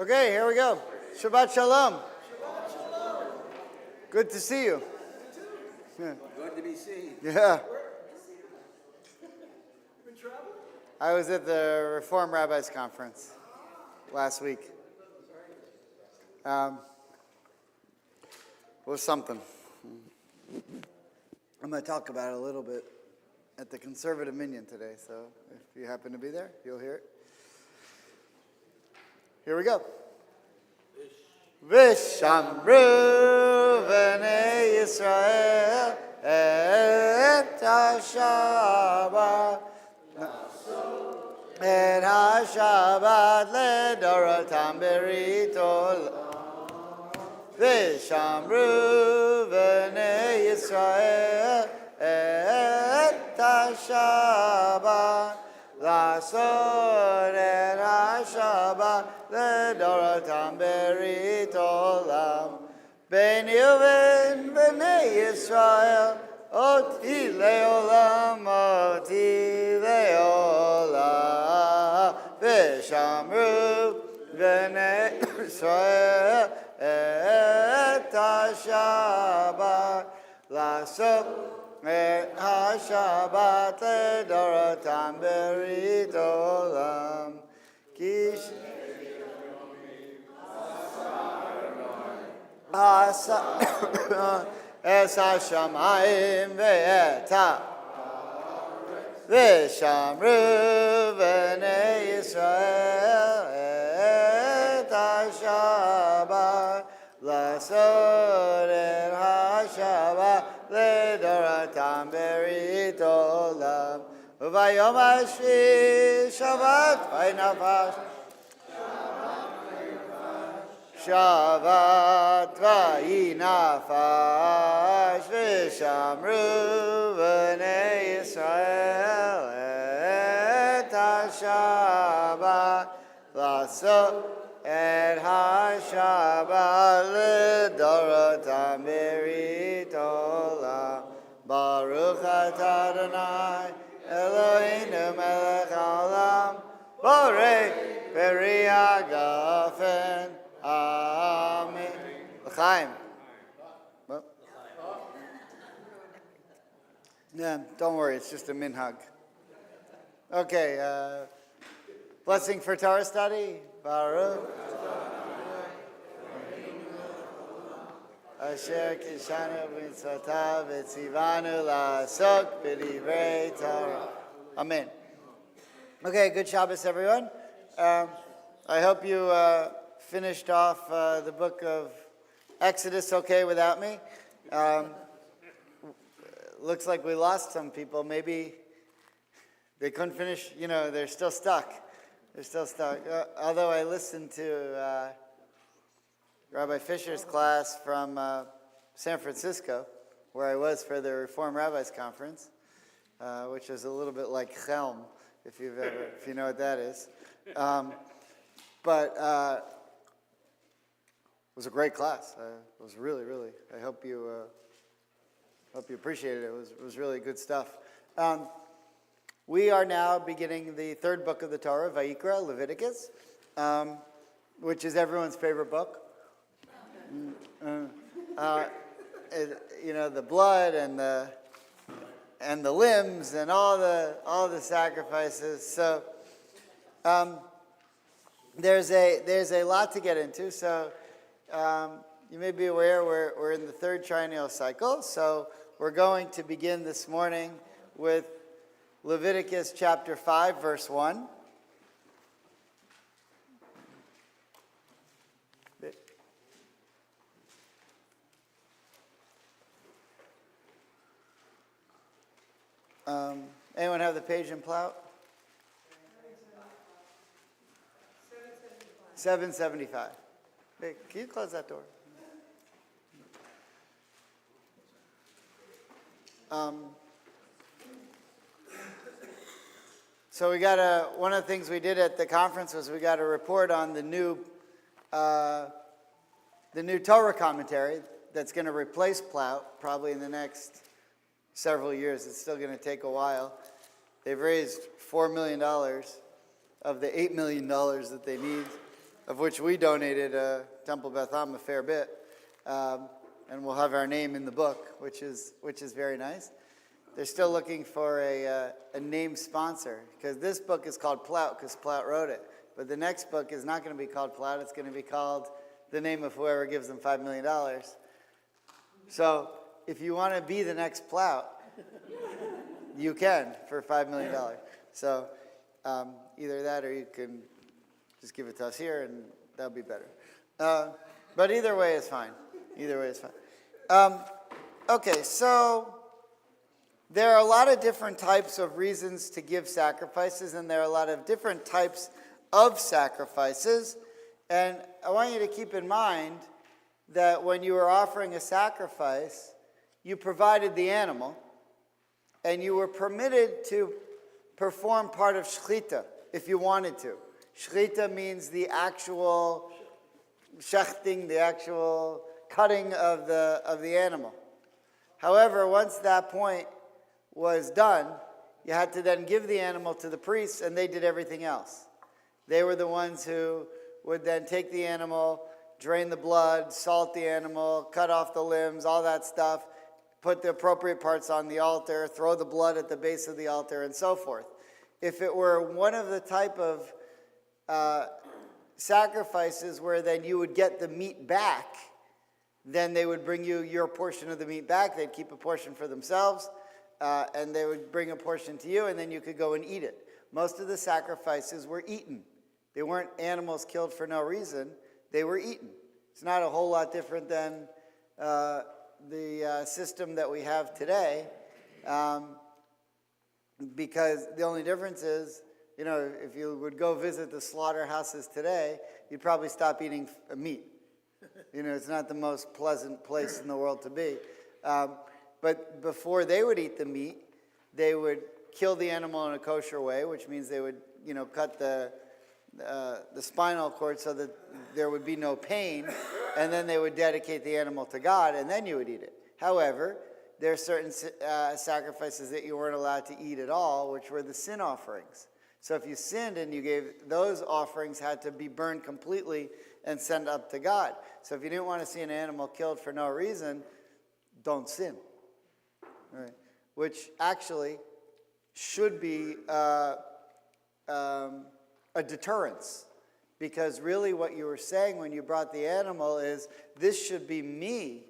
Okay, here we go. Shabbat Shalom. Shabbat Shalom. Good to see you. Yeah. Good to be seen. Yeah. You been traveling? I was at the Reform Rabbis Conference last week. It was something. I'm going to talk about it a little bit at the Conservative Minyan today, so if you happen to be there, you'll hear it. Here we go. Vishamru v'nei Yisrael et ha-Shabbat ledoratam berit olam. Vishamru v'nei Yisrael et ha-Shabbat Lasod et ha-Shabbat ledoratam berit olam. Ben Yuven b'nei Yisrael oti leolam, oti leolam. V'shamru b'nei Yisrael et ha-Shabbat Lasod et ha-Shabbat ledoratam berit olam. Kish es ha-shamayim ve'et v'shamru v'nei Yisrael et ha-Shabbat Lasod et ha-Shabbat ledoratam berit olam. V'vayom hashvi Shabbat v'nafash Shabbat v'nafash v'shamru v'nei Yisrael et ha-Shabbat Lasod et ha-Shabbat ledoratam berit olam. Baruch atah Adonai Eloheinu melech haolam borei peri hagafen. Amen. L'chaim. Well, yeah, don't worry, it's just a minhag. Okay, blessing for Torah study. Baruch. Asher kishanu b'mitzvotav v'tzivanu la'asok b'divrei Torah. Amen. Okay, good Shabbos, everyone. I hope you finished off the book of Exodus okay without me. Looks like we lost some people. Maybe they couldn't finish, they're still stuck. Although I listened to Rabbi Fisher's class from San Francisco, where I was for the Reform Rabbis Conference, which is a little bit like Chelm, if you know what that is. But it was a great class. It was really, really. I hope you appreciated it. It was really good stuff. We are now beginning the third book of the Torah, Vayikra, Leviticus, which is everyone's favorite book. The blood and the limbs and all the sacrifices. So there's a lot to get into. So you may be aware we're in the third triennial cycle. So we're going to begin this morning with Leviticus chapter 5, verse 1. Anyone have the page in Plout? 775. Hey, can you close that door? So we got one of the things we did at the conference was we got a report on the new Torah commentary that's going to replace Plout probably in the next several years. It's still going to take a while. They've raised $4 million of the $8 million that they need of which we donated Temple Beth Am a fair bit, and we'll have our name in the book, which is very nice. They're still looking for a name sponsor, because this book is called Plout, because Plout wrote it. But the next book is not going to be called Plout. It's going to be called the name of whoever gives them $5 million. So if you want to be the next Plout, you can for $5 million. So either that, or you can just give it to us here, and that'll be better. But either way is fine. Either way is fine. Okay, so there are a lot of different types of reasons to give sacrifices, and there are a lot of different types of sacrifices. And I want you to keep in mind that when you were offering a sacrifice, you provided the animal, and you were permitted to perform part of shechita if you wanted to. Shechita means the actual shechting, the actual cutting of the animal. However, once that point was done, you had to then give the animal to the priests, and they did everything else. They were the ones who would then take the animal, drain the blood, salt the animal, cut off the limbs, all that stuff, put the appropriate parts on the altar, throw the blood at the base of the altar, and so forth. If it were one of the type of sacrifices where then you would get the meat back, then they would bring you your portion of the meat back. They'd keep a portion for themselves, and they would bring a portion to you, and then you could go and eat it. Most of the sacrifices were eaten. They weren't animals killed for no reason. They were eaten. It's not a whole lot different than the system that we have today, because the only difference is, if you would go visit the slaughterhouses today, you'd probably stop eating meat. It's not the most pleasant place in the world to be. But before they would eat the meat, they would kill the animal in a kosher way, which means they would, cut the spinal cord so that there would be no pain, and then they would dedicate the animal to God, and then you would eat it. However, there are certain sacrifices that you weren't allowed to eat at all, which were the sin offerings. So if you sinned and you gave, those offerings had to be burned completely and sent up to God. So if you didn't want to see an animal killed for no reason, don't sin. Right? Which actually should be a deterrence. Because really what you were saying when you brought the animal is, this should be me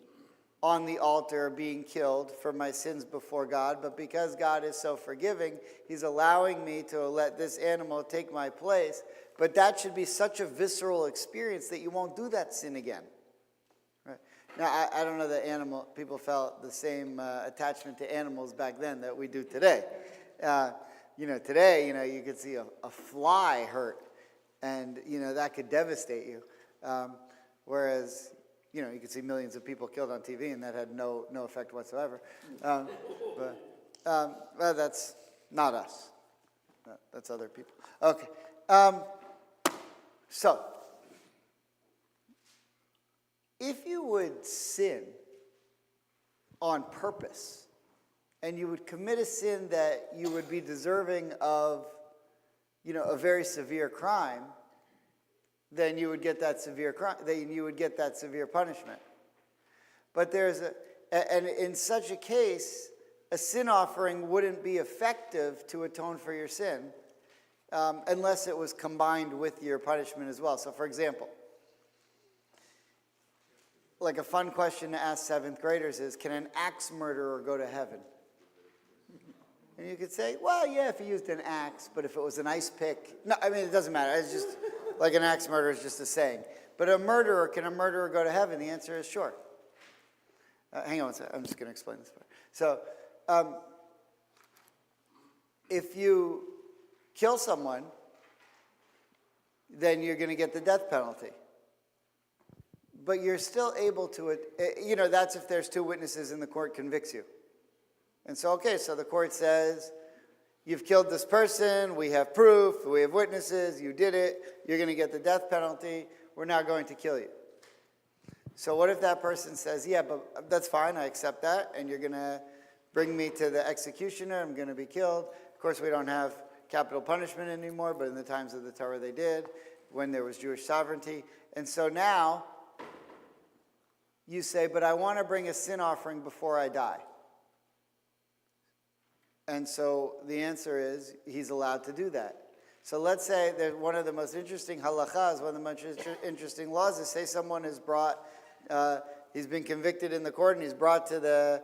on the altar being killed for my sins before God, but because God is so forgiving, he's allowing me to let this animal take my place. But that should be such a visceral experience that you won't do that sin again. Right? Now, I don't know that people felt the same attachment to animals back then that we do today. Today, you could see a fly hurt, and, that could devastate you. Whereas, you could see millions of people killed on TV, and that had no effect whatsoever. But that's not us. That's other people. Okay. So, if you would sin on purpose, and you would commit a sin that you would be deserving of, a very severe crime, then you would get that severe crime. Then you would get that severe punishment. But and in such a case, a sin offering wouldn't be effective to atone for your sin, unless it was combined with your punishment as well. So, for example, like a fun question to ask 7th graders is, can an axe murderer go to heaven? And you could say, well, yeah, if he used an axe, but if it was an ice pick, no, it doesn't matter. It's just like an axe murderer is just a saying. But can a murderer go to heaven? The answer is sure. Hang on one second. I'm just going to explain this part. So, if you kill someone, then you're going to get the death penalty. But you're still able to, that's if there's 2 witnesses and the court convicts you. And so, so the court says, you've killed this person, we have proof, we have witnesses, you did it, you're going to get the death penalty, we're now going to kill you. So what if that person says, yeah, but that's fine, I accept that, and you're going to bring me to the executioner, I'm going to be killed. Of course, we don't have capital punishment anymore, but in the times of the Torah they did. when there was Jewish sovereignty. And so now you say, but I want to bring a sin offering before I die. And so the answer is he's allowed to do that. So let's say that one of the most interesting halachas, one of the most interesting laws is, say someone is brought, he's been convicted in the court and he's brought to the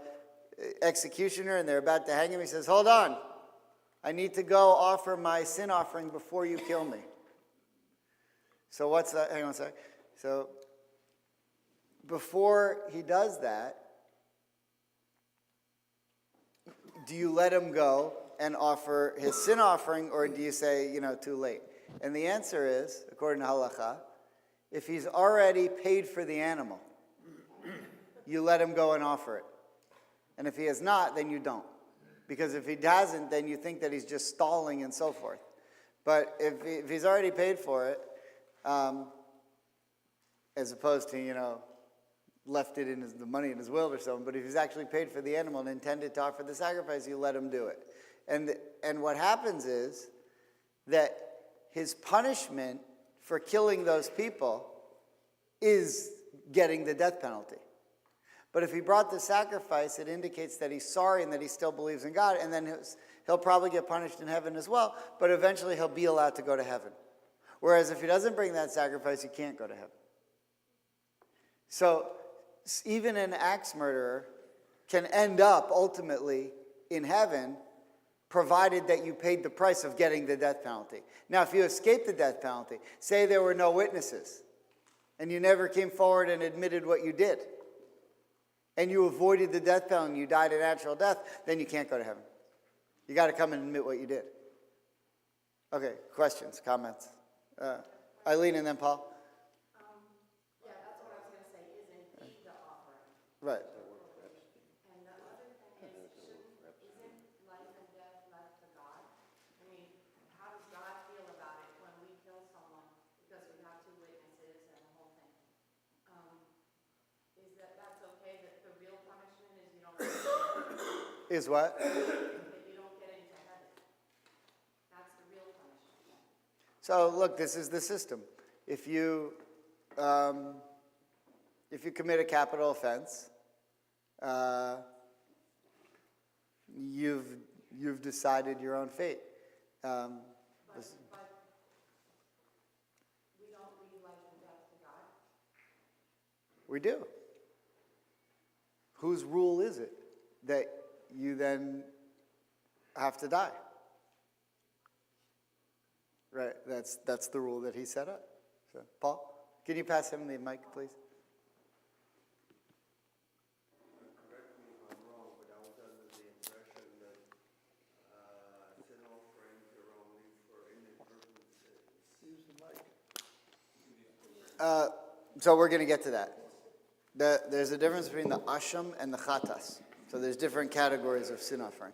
executioner and they're about to hang him. He says, hold on, I need to go offer my sin offering before you kill me. So what's that? Hang on a sec. So before he does that, do you let him go and offer his sin offering, or do you say, too late? And the answer is, according to halacha, if he's already paid for the animal, you let him go and offer it. And if he has not, then you don't. Because if he hasn't, then you think that he's just stalling and so forth. But if he's already paid for it, as opposed to, left it in the money in his will or something, but if he's actually paid for the animal and intended to offer the sacrifice, you let him do it. And what happens is that his punishment for killing those people is getting the death penalty. But if he brought the sacrifice, it indicates that he's sorry and that he still believes in God, and then he'll probably get punished in heaven as well, but eventually he'll be allowed to go to heaven. Whereas if he doesn't bring that sacrifice, he can't go to heaven. So even an axe murderer can end up ultimately in heaven, provided that you paid the price of getting the death penalty. Now, if you escape the death penalty, say there were no witnesses, and you never came forward and admitted what you did, and you avoided the death penalty, and you died a natural death, then you can't go to heaven. You got to come and admit what you did. Okay, questions, comments? Eileen and then Paul. Yeah, that's what I was going to say, is indeed the offering. Right. And the other thing is, isn't life and death left to God? I mean, how does God feel about it when we kill someone because we have two witnesses and the whole thing? Is that's okay, that the real punishment is you don't Is what? that you don't get into heaven? That's the real punishment. So look, this is the system. If you commit a capital offense, you've decided your own fate. But we don't leave life and death to God. We do. Whose rule is it that you then have to die? Right, that's the rule that he set up. So, Paul, can you pass him the mic, please? Correct me if I'm wrong, but I was under the impression that sin offerings are only for inadvertent sins. Use the mic. So we're going to get to that. There's a difference between the asham and the chatas. So there's different categories of sin offering.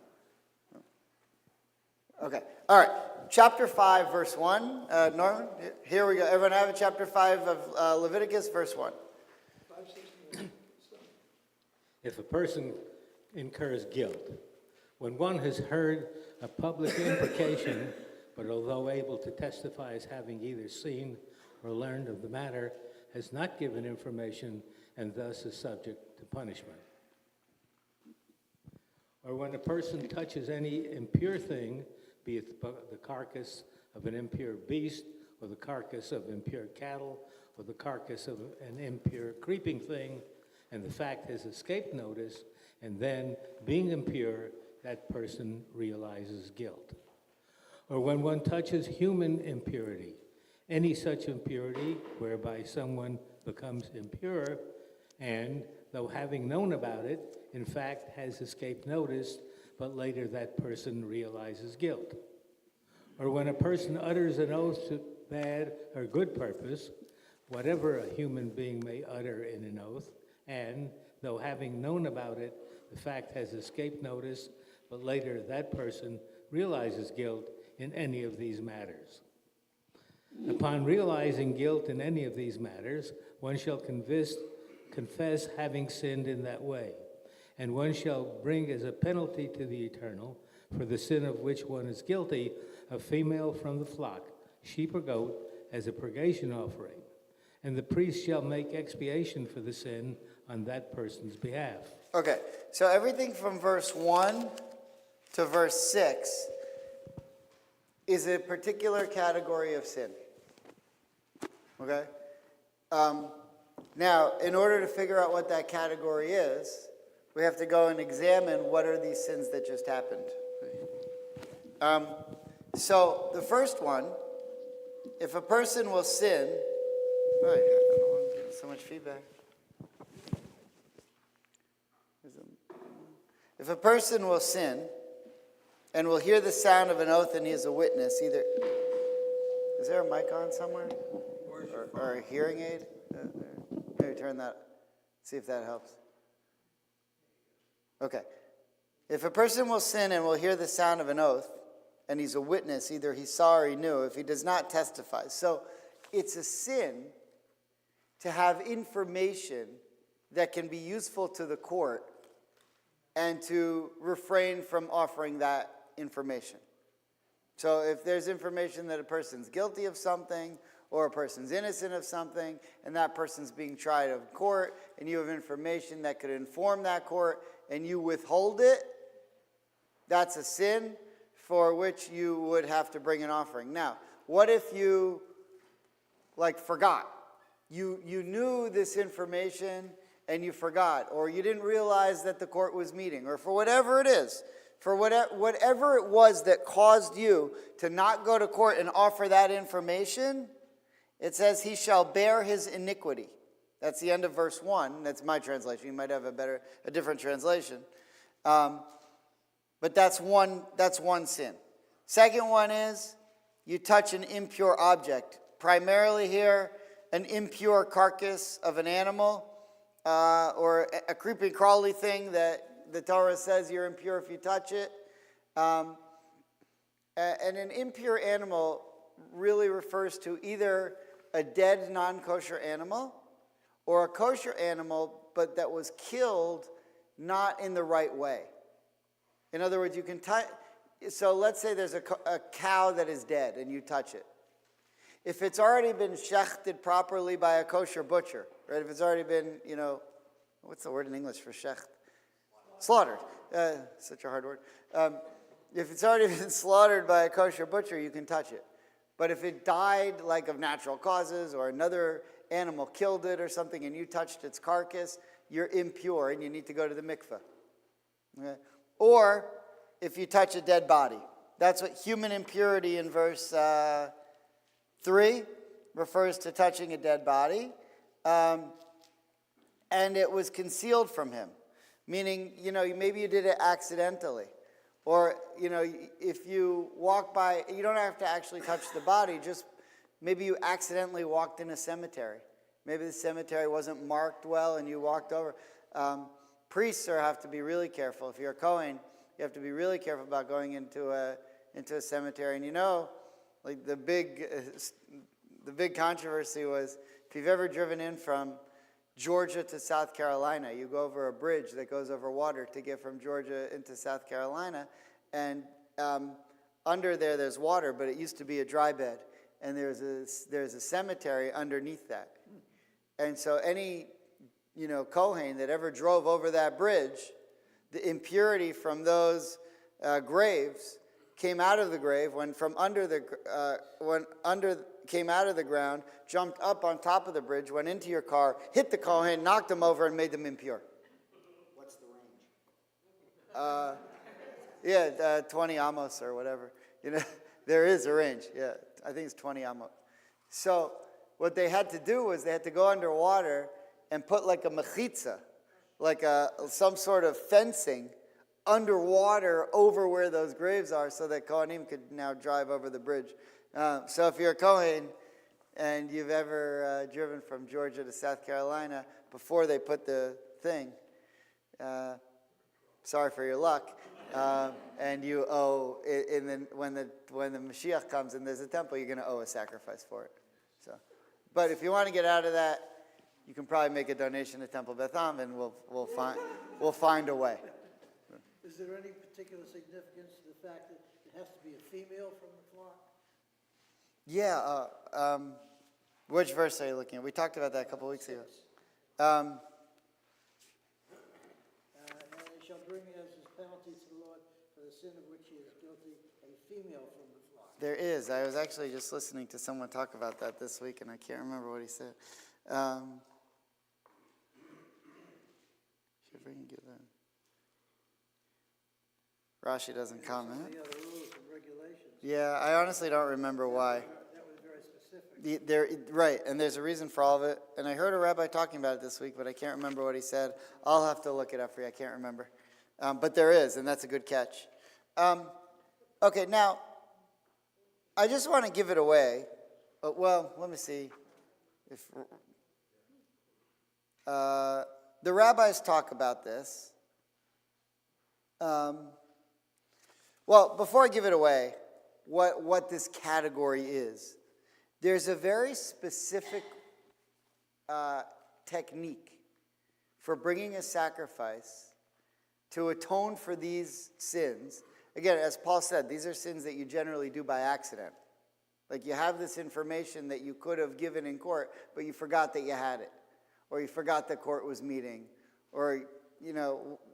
Okay, all right. Chapter 5, verse 1. Norman, here we go. Everyone have it? Chapter 5 of Leviticus, verse 1. 5:16. If a person incurs guilt, when one has heard a public imprecation, but although able to testify as having either seen or learned of the matter, has not given information and thus is subject to punishment. Or when a person touches any impure thing, be it the carcass of an impure beast, or the carcass of impure cattle, or the carcass of an impure creeping thing, and the fact has escaped notice, and then, being impure, that person realizes guilt. Or when one touches human impurity, any such impurity whereby someone becomes impure, and, though having known about it, in fact has escaped notice, but later that person realizes guilt. Or when a person utters an oath to bad or good purpose, whatever a human being may utter in an oath, and, though having known about it, the fact has escaped notice, but later that person realizes guilt in any of these matters. Upon realizing guilt in any of these matters, one shall confess having sinned in that way, and one shall bring as a penalty to the Eternal, for the sin of which one is guilty, a female from the flock, sheep or goat, as a purgation offering, and the priest shall make expiation for the sin on that person's behalf. Okay, so everything from verse 1 to verse 6 is a particular category of sin. Okay? Now, in order to figure out what that category is, we have to go and examine what are these sins that just happened. So the first one, if a person will sin, oh, I don't know, I'm getting so much feedback. If a person will sin and will hear the sound of an oath and he is a witness, either, is there a mic on somewhere? Or a hearing aid? Maybe turn that, see if that helps. Okay. If a person will sin and will hear the sound of an oath, and he's a witness, either he saw or he knew, if he does not testify. So it's a sin to have information that can be useful to the court and to refrain from offering that information. So if there's information that a person's guilty of something or a person's innocent of something and that person's being tried in court and you have information that could inform that court and you withhold it, that's a sin for which you would have to bring an offering. Now, what if you forgot? You knew this information and you forgot, or you didn't realize that the court was meeting, or for whatever it is, for whatever it was that caused you to not go to court and offer that information, it says he shall bear his iniquity. That's the end of verse 1. That's my translation. You might have a different translation. But that's one sin. Second one is you touch an impure object. Primarily here, an impure carcass of an animal or a creepy crawly thing that the Torah says you're impure if you touch it. And an impure animal really refers to either a dead non-kosher animal or a kosher animal but that was killed not in the right way. In other words, you can touch, so let's say there's a cow that is dead and you touch it. If it's already been shechted properly by a kosher butcher, right? If it's already been, what's the word in English for shecht? Slaughtered. Such a hard word. If it's already been slaughtered by a kosher butcher, you can touch it. But if it died of natural causes or another animal killed it or something and you touched its carcass, you're impure and you need to go to the mikveh. Okay? Or if you touch a dead body. That's what human impurity in verse 3 refers to, touching a dead body. And it was concealed from him. Meaning, maybe you did it accidentally. Or, if you walk by, you don't have to actually touch the body, just maybe you accidentally walked in a cemetery. Maybe the cemetery wasn't marked well and you walked over. Priests have to be really careful. If you're a Kohen, you have to be really careful about going into a cemetery. And the big controversy was, if you've ever driven in from Georgia to South Carolina, you go over a bridge that goes over water to get from Georgia into South Carolina, and under there's water, but it used to be a dry bed, and there's a cemetery underneath that. And so any Kohen that ever drove over that bridge, the impurity from those graves came out of the grave, came out of the ground, jumped up on top of the bridge, went into your car, hit the Kohen, knocked them over, and made them impure. What's the range? 20 amos or whatever. There is a range. Yeah, I think it's 20 amos. So what they had to do was they had to go underwater and put a mechitza, some sort of fencing underwater over where those graves are so that Kohanim could now drive over the bridge. So if you're a Kohen and you've ever driven from Georgia to South Carolina before they put the thing, sorry for your luck, and you owe, when the Mashiach comes and there's a temple, you're going to owe a sacrifice for it. So, but if you want to get out of that, you can probably make a donation to Temple Beth Am, and we'll find a way. Is there any particular significance to the fact that it has to be a female from the flock? Yeah, which verse are you looking at? We talked about that a couple weeks ago. And he shall bring as his penalty to the Lord for the sin of which he is guilty, a female from the flock. There is. I was actually just listening to someone talk about that this week, and I can't remember what he said. Should bring and give them. Rashi doesn't comment. The other rules and regulations. Yeah, I honestly don't remember why. That was very specific. Right, and there's a reason for all of it. And I heard a rabbi talking about it this week, but I can't remember what he said. I'll have to look it up for you. I can't remember. But there is, and that's a good catch. Okay, now, I just want to give it away. Well, let me see. If the rabbis talk about this. Well, before I give it away, what this category is, there's a very specific technique for bringing a sacrifice to atone for these sins. Again, as Paul said, these are sins that you generally do by accident. Like you have this information that you could have given in court, but you forgot that you had it. Or you forgot the court was meeting. Or,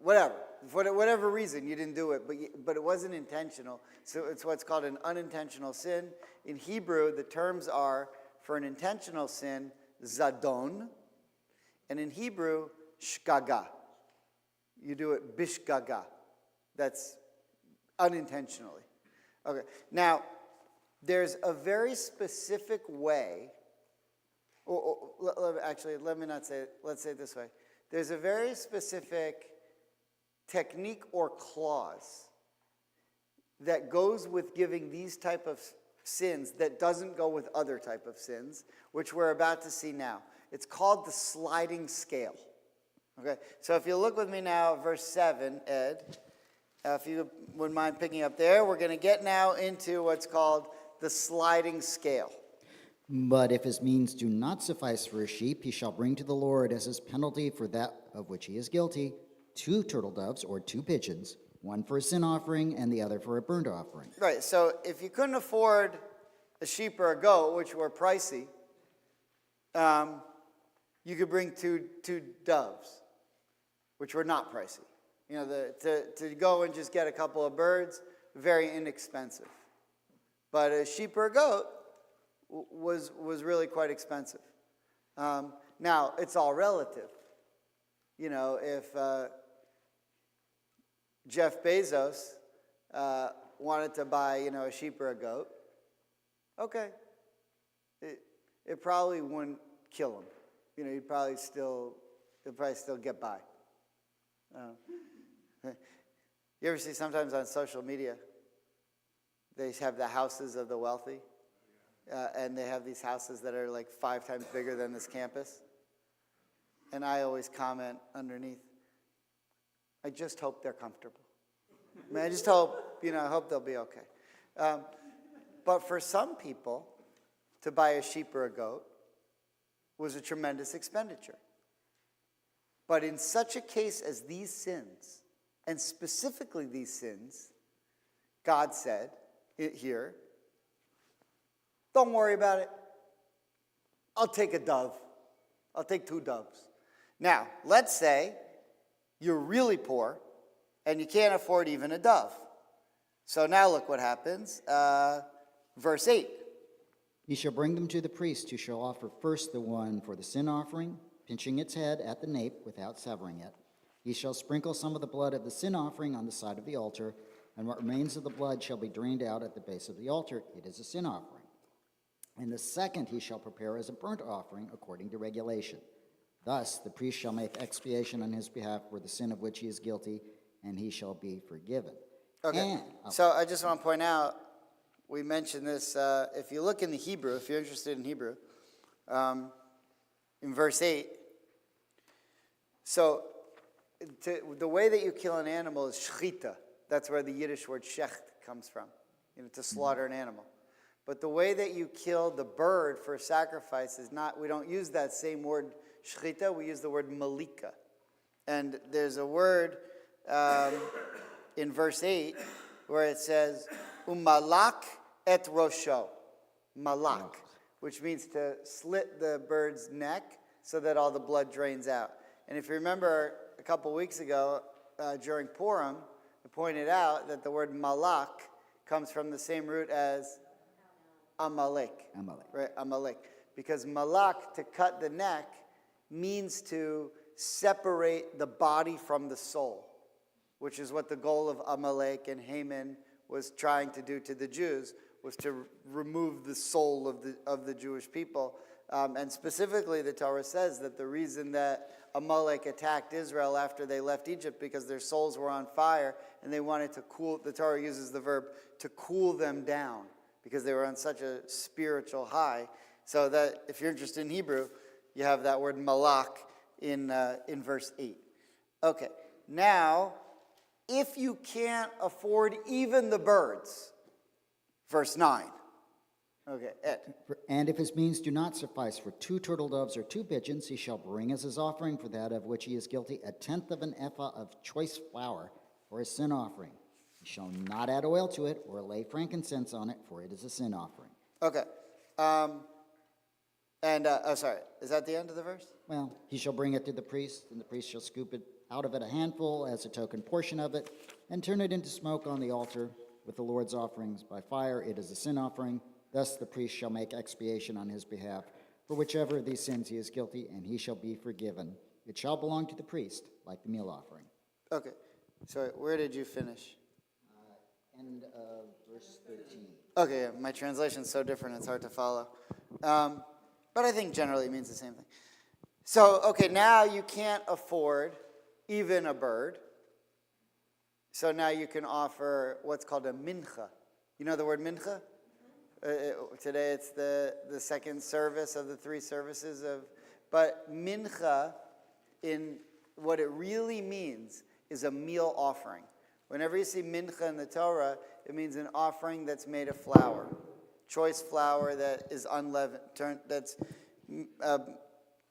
whatever. For whatever reason, you didn't do it, but it wasn't intentional. So it's what's called an unintentional sin. In Hebrew, the terms are, for an intentional sin, zadon. And in Hebrew, shgaga. You do it bishgaga. That's unintentionally. Okay. Now, there's a very specific way, actually, let me not say it. Let's say it this way. There's a very specific technique or clause that goes with giving these type of sins that doesn't go with other type of sins, which we're about to see now. It's called the sliding scale. Okay, so if you look with me now at verse 7, Ed, if you wouldn't mind picking up there, we're going to get now into what's called the sliding scale. But if his means do not suffice for a sheep, he shall bring to the Lord as his penalty for that of which he is guilty 2 turtle doves or 2 pigeons, one for a sin offering and the other for a burnt offering. Right, so if you couldn't afford a sheep or a goat, which were pricey, you could bring two doves, which were not pricey. To go and just get a couple of birds, very inexpensive. But a sheep or a goat was really quite expensive. Now, it's all relative. If Jeff Bezos wanted to buy, a sheep or a goat, okay, it probably wouldn't kill him. He'd probably still get by. You ever see sometimes on social media, they have the houses of the wealthy, and they have these houses that are like 5 times bigger than this campus. And I always comment underneath, I just hope they're comfortable. I just hope, I hope they'll be okay. But for some people, to buy a sheep or a goat was a tremendous expenditure. But in such a case as these sins, and specifically these sins, God said here, don't worry about it. I'll take a dove. I'll take 2 doves. Now, let's say you're really poor and you can't afford even a dove. So now look what happens. Verse 8. He shall bring them to the priest, who shall offer first the one for the sin offering, pinching its head at the nape without severing it. He shall sprinkle some of the blood of the sin offering on the side of the altar, and what remains of the blood shall be drained out at the base of the altar. It is a sin offering. And the second he shall prepare as a burnt offering according to regulation. Thus the priest shall make expiation on his behalf for the sin of which he is guilty, and he shall be forgiven. Okay, so I just want to point out, we mentioned this, if you look in the Hebrew, if you're interested in Hebrew, in verse 8, so the way that you kill an animal is shechita. That's where the Yiddish word shecht comes from, to slaughter an animal. But the way that you kill the bird for sacrifice is not, we don't use that same word shechita, we use the word malika. And there's a word in verse 8 where it says, umalak et rosho. malak, which means to slit the bird's neck so that all the blood drains out. And if you remember a couple weeks ago during Purim, I pointed out that the word malak comes from the same root as Amalek. Amalek. Right, Amalek. Because malak, to cut the neck, means to separate the body from the soul, which is what the goal of Amalek and Haman was trying to do to the Jews, was to remove the soul of the Jewish people. And specifically, the Torah says that the reason that Amalek attacked Israel after they left Egypt, because their souls were on fire, and they wanted to cool, the Torah uses the verb, to cool them down, because they were on such a spiritual high. So that, if you're interested in Hebrew, you have that word malak in verse 8. Okay, now, if you can't afford even the birds, verse 9. Okay, Ed. And if his means do not suffice for 2 turtle doves or 2 pigeons, he shall bring as his offering for that of which he is guilty 1/10 of an ephah of choice flour for his sin offering. He shall not add oil to it or lay frankincense on it, for it is a sin offering. Okay. Sorry, is that the end of the verse? Well, he shall bring it to the priest, and the priest shall scoop it out of it a handful as a token portion of it, and turn it into smoke on the altar with the Lord's offerings by fire. It is a sin offering. Thus the priest shall make expiation on his behalf for whichever of these sins he is guilty, and he shall be forgiven. It shall belong to the priest, like the meal offering. Okay. Sorry, where did you finish? End of verse 13. Okay, yeah, my translation's so different, it's hard to follow. But I think generally it means the same thing. So, okay, now you can't afford even a bird. So now you can offer what's called a mincha. You know the word mincha? Today it's the second service of the 3 services of. But mincha, in what it really means, is a meal offering. Whenever you see mincha in the Torah, it means an offering that's made of flour, choice flour that is unleavened, that's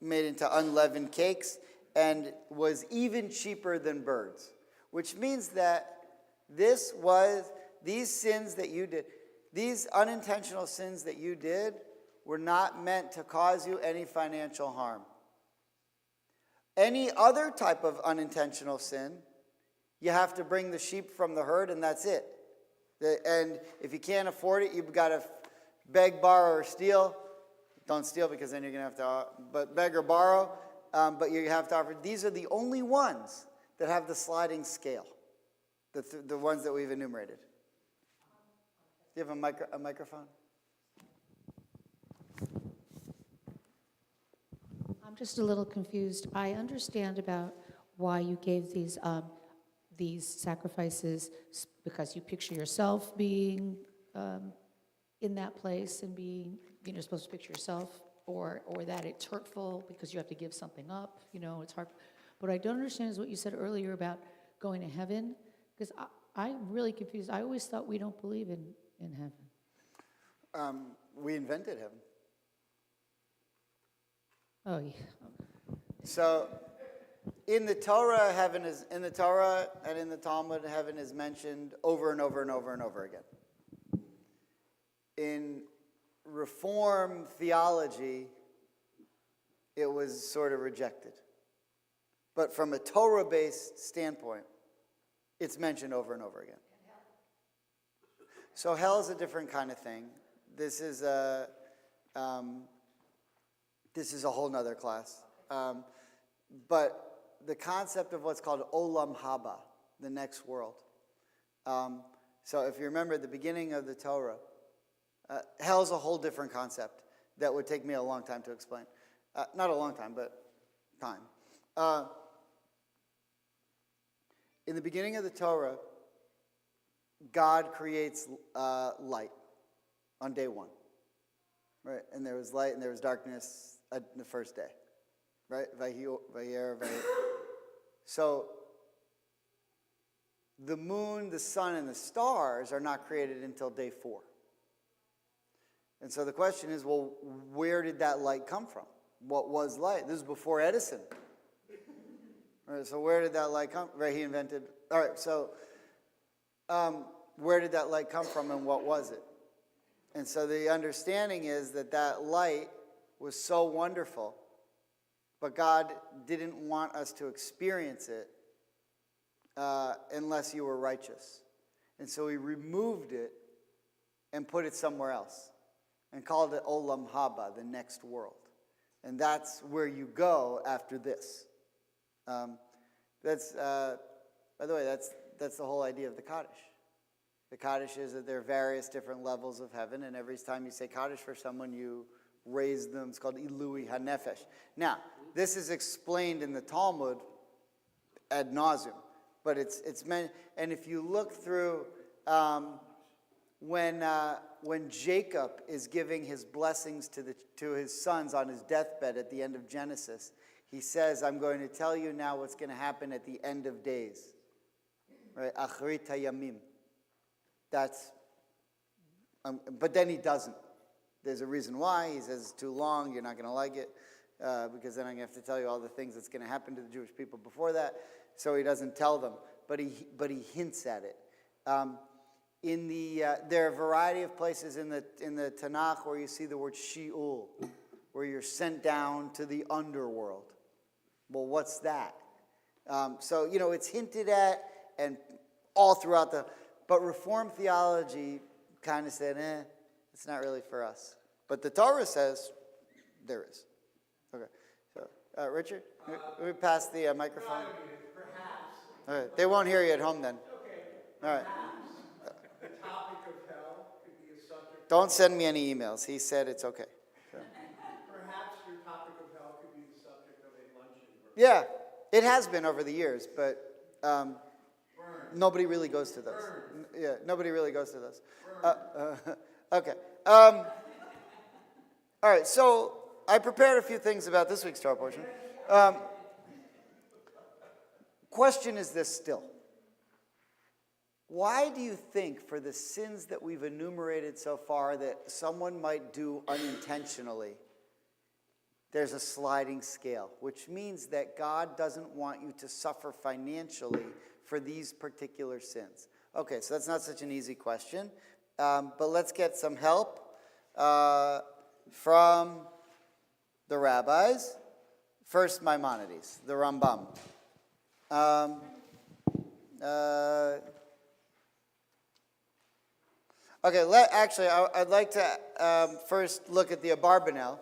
made into unleavened cakes, and was even cheaper than birds. Which means that these sins that you did, these unintentional sins that you did, were not meant to cause you any financial harm. Any other type of unintentional sin, you have to bring the sheep from the herd, and that's it. And if you can't afford it, you've got to beg, borrow, or steal. Don't steal, because then you're going to have to, but beg or borrow. But you have to offer. These are the only ones that have the sliding scale, the ones that we've enumerated. Do you have a microphone? I'm just a little confused. I understand about why you gave these sacrifices, because you picture yourself being in that place and being, you're supposed to picture yourself, or that it's hurtful because you have to give something up. It's hard. What I don't understand is what you said earlier about going to heaven, because I'm really confused. I always thought we don't believe in heaven. We invented heaven. Oh, yeah. So, in the Torah, in the Torah and in the Talmud, heaven is mentioned over and over and over and over again. In Reform theology, it was sort of rejected. But from a Torah-based standpoint, it's mentioned over and over again. So hell is a different kind of thing. This is a whole nother class. But the concept of what's called Olam Haba, the next world. So if you remember at the beginning of the Torah, hell's a whole different concept that would take me a long time to explain. Not a long time, but time. In the beginning of the Torah, God creates light on day 1. Right? And there was light and there was darkness the first day. Right? Vayher. So, the moon, the sun, and the stars are not created until day 4. And so the question is, well, where did that light come from? What was light? This is before Edison. All right, so where did that light come from? Right, he invented. All right, so where did that light come from and what was it? And so the understanding is that that light was so wonderful, but God didn't want us to experience it unless you were righteous. And so he removed it and put it somewhere else and called it Olam Haba, the next world. And that's where you go after this. By the way, that's the whole idea of the Kaddish. The Kaddish is that there are various different levels of heaven, and every time you say Kaddish for someone, you raise them. It's called Ilui HaNefesh. Now, this is explained in the Talmud ad nauseum, but it's meant. And if you look through when Jacob is giving his blessings to his sons on his deathbed at the end of Genesis, he says, "I'm going to tell you now what's going to happen at the end of days." Right? Achrit hayamim. That's, but then he doesn't. There's a reason why. He says it's too long, you're not going to like it, because then I'm going to have to tell you all the things that's going to happen to the Jewish people before that. So he doesn't tell them, but he hints at it. There are a variety of places in the Tanakh where you see the word Sheol, where you're sent down to the underworld. Well, what's that? So it's hinted at and all throughout but Reformed theology kind of said, it's not really for us. But the Torah says there is. Okay. So, Richard, we pass the microphone. Perhaps. All right. They won't hear you at home then. Okay. All right. The topic of hell could be a subject. Don't send me any emails. He said it's okay. So. Perhaps your topic of hell could be the subject of a luncheon. Yeah, it has been over the years, but nobody really goes to those. Yeah, nobody really goes to those. Okay. All right, so I prepared a few things about this week's Torah portion. Question is this still. Why do you think for the sins that we've enumerated so far that someone might do unintentionally, there's a sliding scale, which means that God doesn't want you to suffer financially for these particular sins? Okay, so that's not such an easy question, but let's get some help from the rabbis. First, Maimonides, the Rambam. I'd like to first look at the Abarbanel,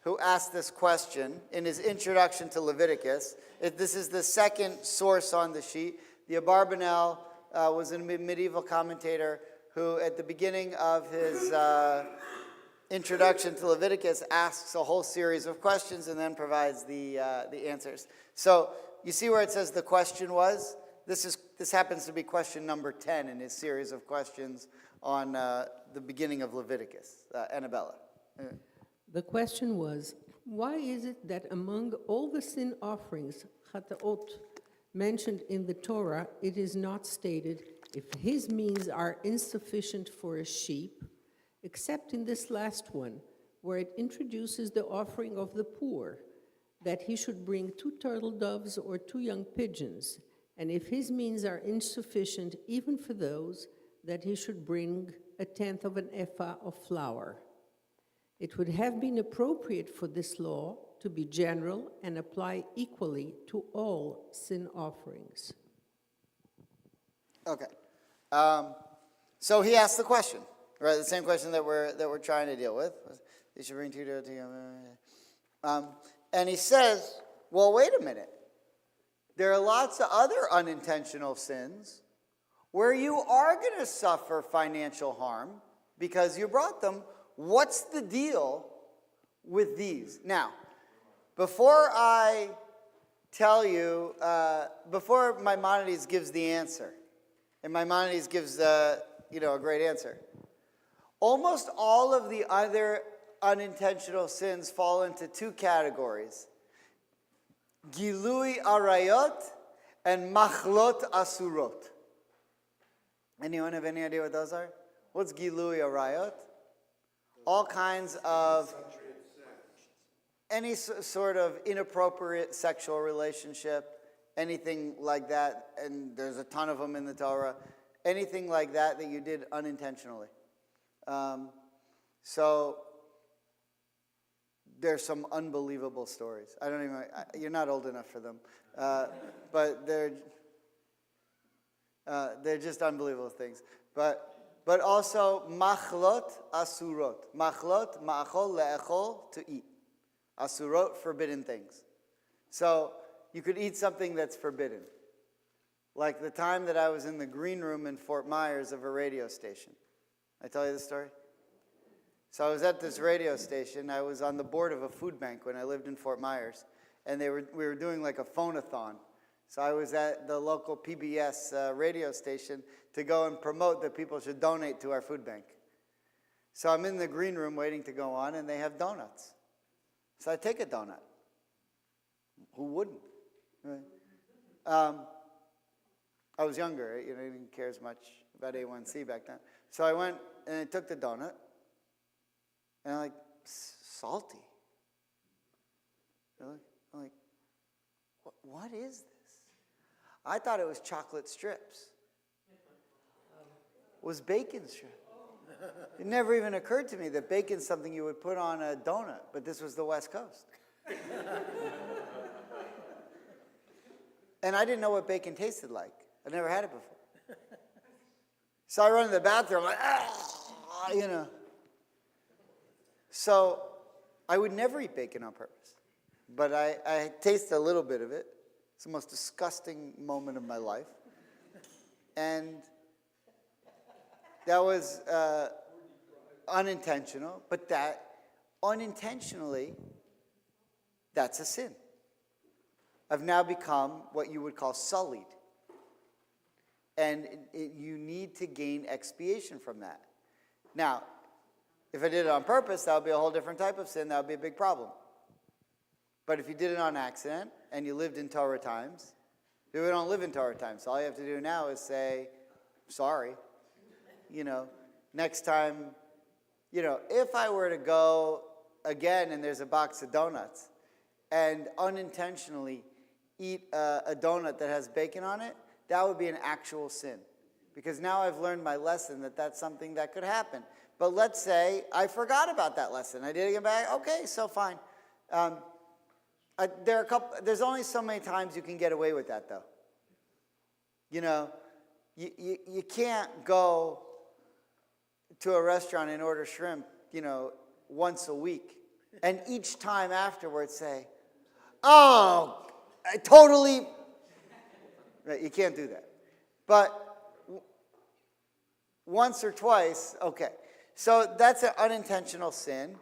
who asked this question in his introduction to Leviticus. This is the second source on the sheet. The Abarbanel was a medieval commentator who, at the beginning of his introduction to Leviticus, asks a whole series of questions and then provides the answers. So you see where it says the question was? This happens to be question number 10 in his series of questions on the beginning of Leviticus. Annabella. The question was, why is it that among all the sin offerings, chata'ot, mentioned in the Torah, it is not stated if his means are insufficient for a sheep, except in this last one, where it introduces the offering of the poor, that he should bring 2 turtle doves or 2 young pigeons, and if his means are insufficient even for those, that he should bring 1/10 of an ephah of flour. It would have been appropriate for this law to be general and apply equally to all sin offerings. Okay. So he asked the question, right? The same question that we're trying to deal with. They should bring 2 to and he says, well, wait a minute. There are lots of other unintentional sins where you are going to suffer financial harm because you brought them. What's the deal with these? Now, before I tell you, before Maimonides gives the answer, and Maimonides gives a great answer, almost all of the other unintentional sins fall into 2 categories: Gilui Arayot and Machlot Asurot. Anyone have any idea what those are? What's Gilui Arayot? All kinds of any sort of inappropriate sexual relationship, anything like that, and there's a ton of them in the Torah, anything like that you did unintentionally. So there's some unbelievable stories. I don't even, you're not old enough for them. But they're just unbelievable things. But also, machlot asurot. Machlot, ma'achol, le'echol, to eat. Asurot, forbidden things. So you could eat something that's forbidden. Like the time that I was in the green room in Fort Myers of a radio station. I tell you the story? So I was at this radio station. I was on the board of a food bank when I lived in Fort Myers. And we were doing like a phone-a-thon. So I was at the local PBS radio station to go and promote that people should donate to our food bank. So I'm in the green room waiting to go on, and they have donuts. So I take a donut. Who wouldn't? Right? I was younger, I didn't care as much about A1C back then. So I went and I took the donut, and I'm like, salty. Really? I'm like, what is this? I thought it was chocolate strips. It was bacon strips. It never even occurred to me that bacon's something you would put on a donut, but this was the West Coast. And I didn't know what bacon tasted like. I'd never had it before. So I run to the bathroom, like, So I would never eat bacon on purpose. But I tasted a little bit of it. It's the most disgusting moment of my life. And that was unintentional, but that unintentionally, that's a sin. I've now become what you would call sullied. And you need to gain expiation from that. Now, if I did it on purpose, that would be a whole different type of sin. That would be a big problem. But if you did it on accident and you lived in Torah times, we don't live in Torah times. So all you have to do now is say, sorry. Next time, if I were to go again and there's a box of donuts and unintentionally eat a donut that has bacon on it, that would be an actual sin. Because now I've learned my lesson that that's something that could happen. But let's say I forgot about that lesson. I didn't get back. Okay, so fine. There's only so many times you can get away with that, though. You can't go to a restaurant and order shrimp, once a week. And each time afterwards say, oh, I totally... Right, you can't do that. But once or twice, okay. So that's an unintentional sin.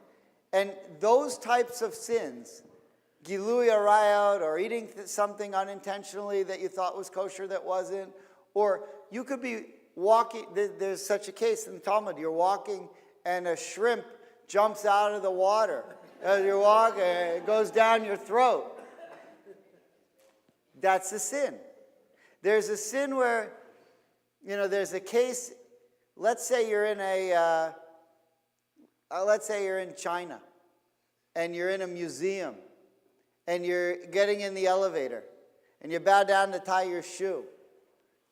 And those types of sins, gilui arayot, or eating something unintentionally that you thought was kosher that wasn't, or you could be walking, there's such a case in the Talmud, you're walking and a shrimp jumps out of the water. As you're walking, it goes down your throat. That's a sin. There's a sin where, there's a case, let's say you're in China, and you're in a museum, and you're getting in the elevator, and you bow down to tie your shoe,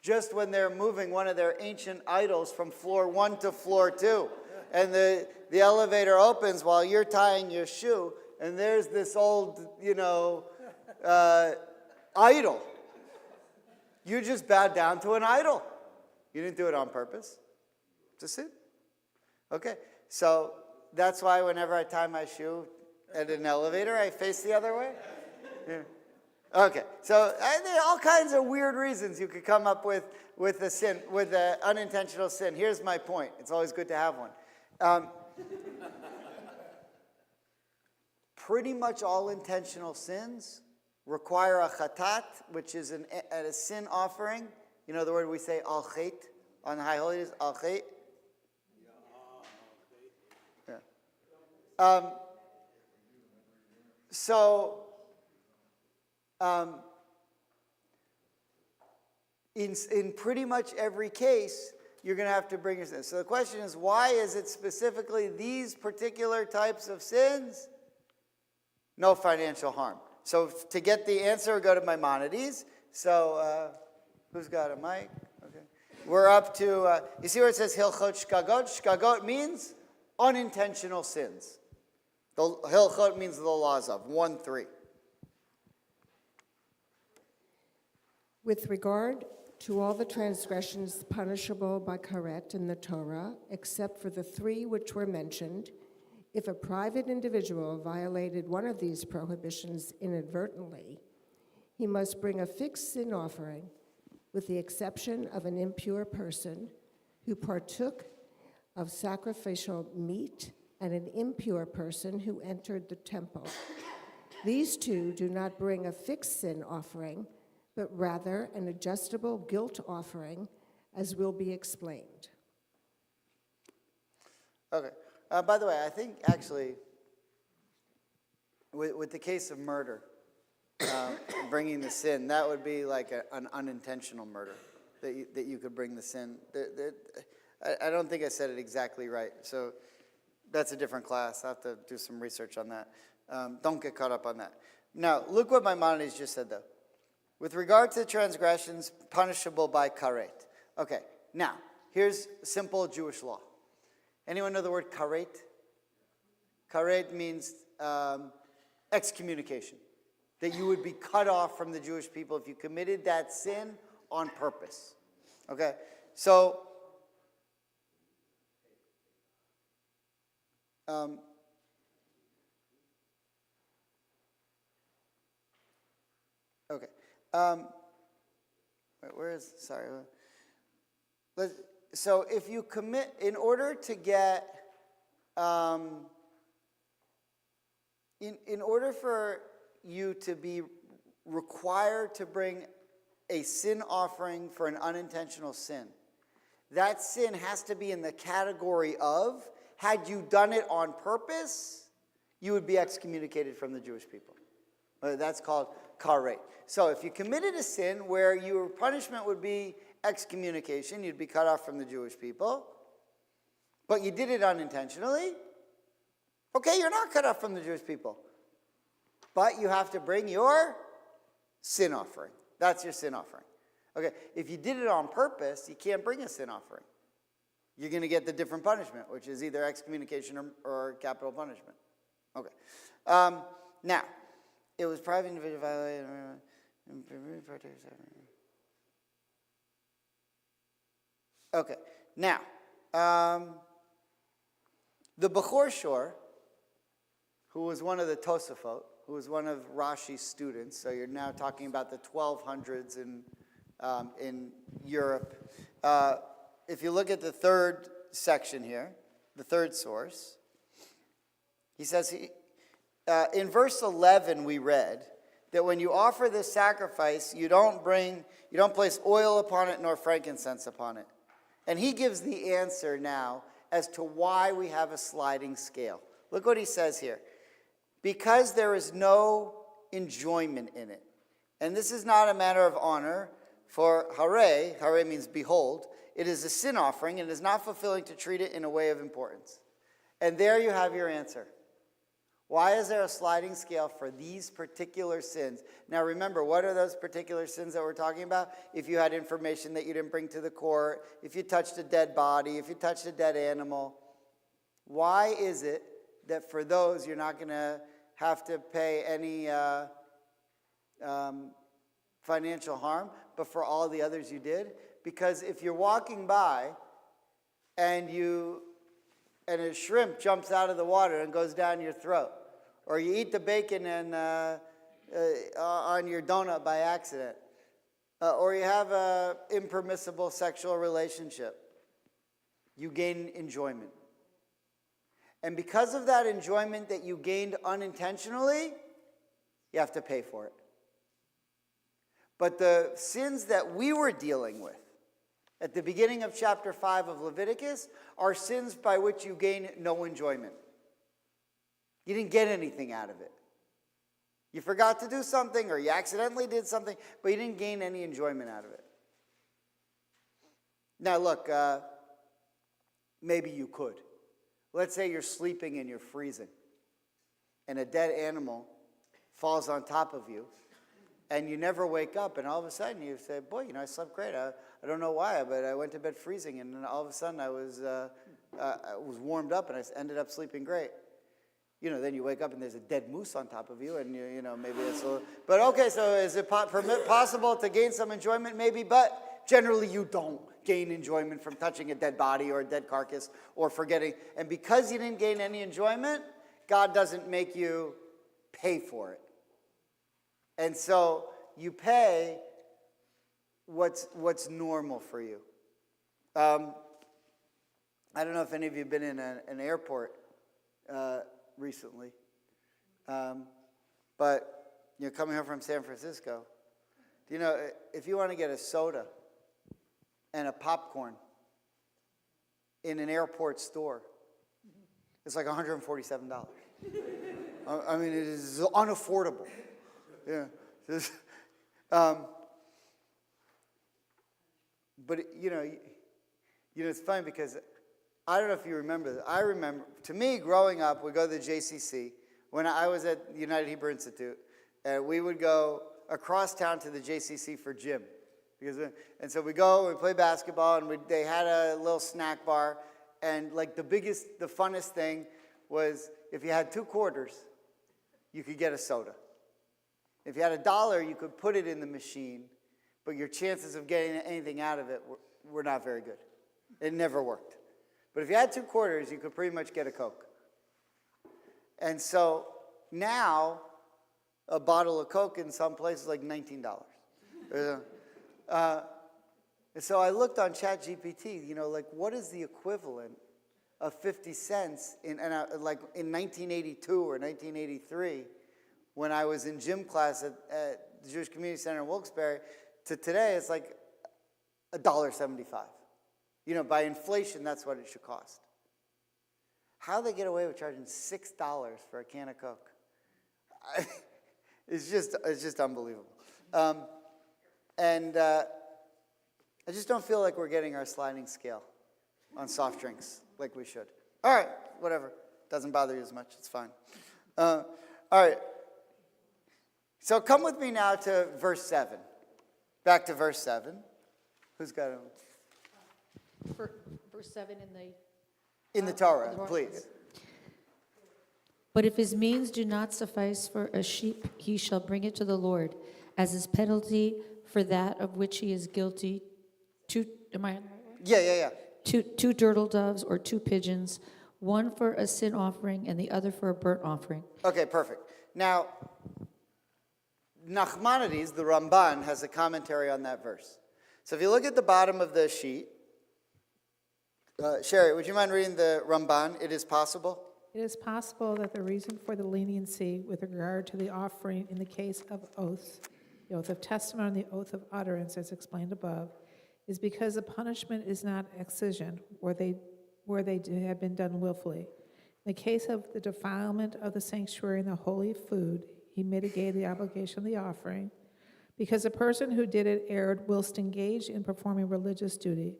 just when they're moving one of their ancient idols from floor 1 to floor 2, and the elevator opens while you're tying your shoe, and there's this old, idol. You just bowed down to an idol. You didn't do it on purpose. It's a sin. Okay, so that's why whenever I tie my shoe at an elevator, I face the other way. Yeah. Okay, so there are all kinds of weird reasons you could come up with a sin, with an unintentional sin. Here's my point. It's always good to have one. Pretty much all intentional sins require a chatat, which is a sin offering. You know the word we say al chet on High Holy Days, al chet. Yeah. In pretty much every case, you're going to have to bring your sins. So the question is, why is it specifically these particular types of sins? No financial harm. So to get the answer, go to Maimonides. So who's got a mic? Okay. We're up to, you see where it says Hilchot Shkagot? Shkagot means unintentional sins. The hilchot means the laws of, 1-3. With regard to all the transgressions punishable by karet in the Torah, except for the 3 which were mentioned, if a private individual violated one of these prohibitions inadvertently, he must bring a fixed sin offering, with the exception of an impure person who partook of sacrificial meat and an impure person who entered the temple. These 2 do not bring a fixed sin offering, but rather an adjustable guilt offering, as will be explained. Okay. By the way, I think actually, with the case of murder, bringing the sin, that would be like an unintentional murder, that you could bring the sin. I don't think I said it exactly right, so that's a different class. I have to do some research on that. Don't get caught up on that. Now, look what Maimonides just said, though. With regard to transgressions punishable by karet. Okay, now, here's simple Jewish law. Anyone know the word karet? Karet means excommunication. That you would be cut off from the Jewish people if you committed that sin on purpose. Okay, so okay. Where is, sorry. So if you commit, in order to get, in order for you to be required to bring a sin offering for an unintentional sin, that sin has to be in the category of, had you done it on purpose, you would be excommunicated from the Jewish people. That's called karet. So if you committed a sin where your punishment would be excommunication, you'd be cut off from the Jewish people, but you did it unintentionally, okay, you're not cut off from the Jewish people. But you have to bring your sin offering. That's your sin offering. Okay, if you did it on purpose, you can't bring a sin offering. You're going to get the different punishment, which is either excommunication or capital punishment. Okay. Now, it was private individual violated. Okay. Now, the Bechor Shor, who was one of the Tosafot, who was one of Rashi's students, so you're now talking about the 1200s in Europe. If you look at the third section here, the third source, he says, in verse 11 we read that when you offer this sacrifice, you don't place oil upon it nor frankincense upon it. And he gives the answer now as to why we have a sliding scale. Look what he says here. Because there is no enjoyment in it. And this is not a matter of honor, for hare means behold, it is a sin offering and is not fulfilling to treat it in a way of importance. And there you have your answer. Why is there a sliding scale for these particular sins? Now remember, what are those particular sins that we're talking about? If you had information that you didn't bring to the court, if you touched a dead body, if you touched a dead animal. Why is it that for those you're not going to have to pay any financial harm, but for all the others you did? Because if you're walking by and a shrimp jumps out of the water and goes down your throat, or you eat the bacon and on your donut by accident, or you have an impermissible sexual relationship, you gain enjoyment. And because of that enjoyment that you gained unintentionally, you have to pay for it. But the sins that we were dealing with at the beginning of chapter 5 of Leviticus are sins by which you gain no enjoyment. You didn't get anything out of it. You forgot to do something or you accidentally did something, but you didn't gain any enjoyment out of it. Now look, maybe you could. Let's say you're sleeping and you're freezing, and a dead animal falls on top of you, and you never wake up, and all of a sudden you say, boy, I slept great. I don't know why, but I went to bed freezing, and then all of a sudden I was was warmed up and I ended up sleeping great. Then you wake up and there's a dead moose on top of you, and maybe it's a little, but okay, so is it possible to gain some enjoyment? Maybe, but generally you don't gain enjoyment from touching a dead body or a dead carcass or forgetting. And because you didn't gain any enjoyment, God doesn't make you pay for it. And so you pay what's normal for you. I don't know if any of you have been in an airport recently, but coming home from San Francisco, if you want to get a soda and a popcorn in an airport store, it's like $147. I mean, it is unaffordable. Yeah. But it's funny because I don't know if you remember this. I remember, to me, growing up, we go to the JCC. When I was at the United Hebrew Institute, we would go across town to the JCC for gym. And so we go, we play basketball, and they had a little snack bar. And like the funnest thing was if you had 2 quarters, you could get a soda. If you had $1, you could put it in the machine, but your chances of getting anything out of it were not very good. It never worked. But if you had 2 quarters, you could pretty much get a Coke. And so now, a bottle of Coke in some places is like $19. And so I looked on ChatGPT, like what is the equivalent of 50 cents like in 1982 or 1983 when I was in gym class at the Jewish Community Center in Wilkes-Barre to today, it's like $1.75. By inflation, that's what it should cost. How they get away with charging $6 for a can of Coke? It's just unbelievable. And I just don't feel like we're getting our sliding scale on soft drinks like we should. All right, whatever. Doesn't bother you as much. It's fine. All right. So come with me now to verse 7. Back to verse 7. Who's got it? Verse 7 in the Torah, please. But if his means do not suffice for a sheep, he shall bring it to the Lord as his penalty for that of which he is guilty. Am I on the right one? Yeah. Two turtle doves or 2 pigeons, one for a sin offering and the other for a burnt offering. Okay, perfect. Now, Nachmanides, the Ramban, has a commentary on that verse. So if you look at the bottom of the sheet, Sherry, would you mind reading the Ramban? It is possible. It is possible that the reason for the leniency with regard to the offering in the case of oaths, the oath of testimony and the oath of utterance, as explained above, is because the punishment is not excision, where they have been done willfully. In the case of the defilement of the sanctuary and the holy food, he mitigated the obligation of the offering, because the person who did it erred whilst engaged in performing religious duty.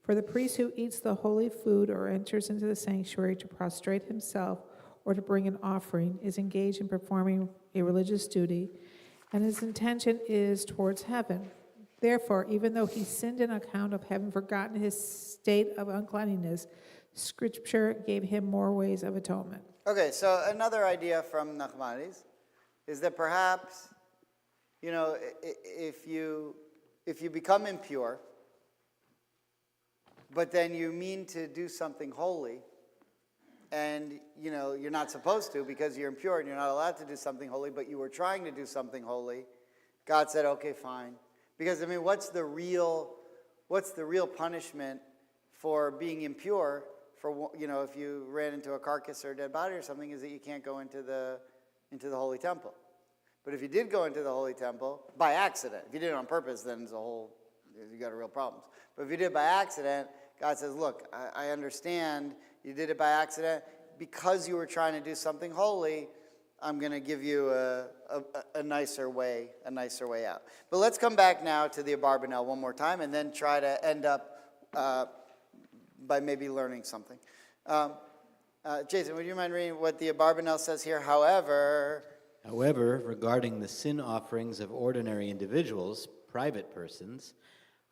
For the priest who eats the holy food or enters into the sanctuary to prostrate himself or to bring an offering is engaged in performing a religious duty, and his intention is towards heaven. Therefore, even though he sinned on account of having forgotten his state of uncleanliness, Scripture gave him more ways of atonement. Okay, so another idea from Nachmanides is that perhaps, if you become impure, but then you mean to do something holy, and you're not supposed to because you're impure and you're not allowed to do something holy, but you were trying to do something holy, God said, okay, fine. Because what's the real punishment for being impure? For if you ran into a carcass or a dead body or something, is that you can't go into the holy temple. But if you did go into the holy temple by accident, if you did it on purpose, then you got a real problems. But if you did it by accident, God says, look, I understand you did it by accident. Because you were trying to do something holy, I'm going to give you a nicer way out. But let's come back now to the Abarbanel one more time and then try to end up by maybe learning something. Jason, would you mind reading what the Abarbanel says here? However, regarding the sin offerings of ordinary individuals, private persons,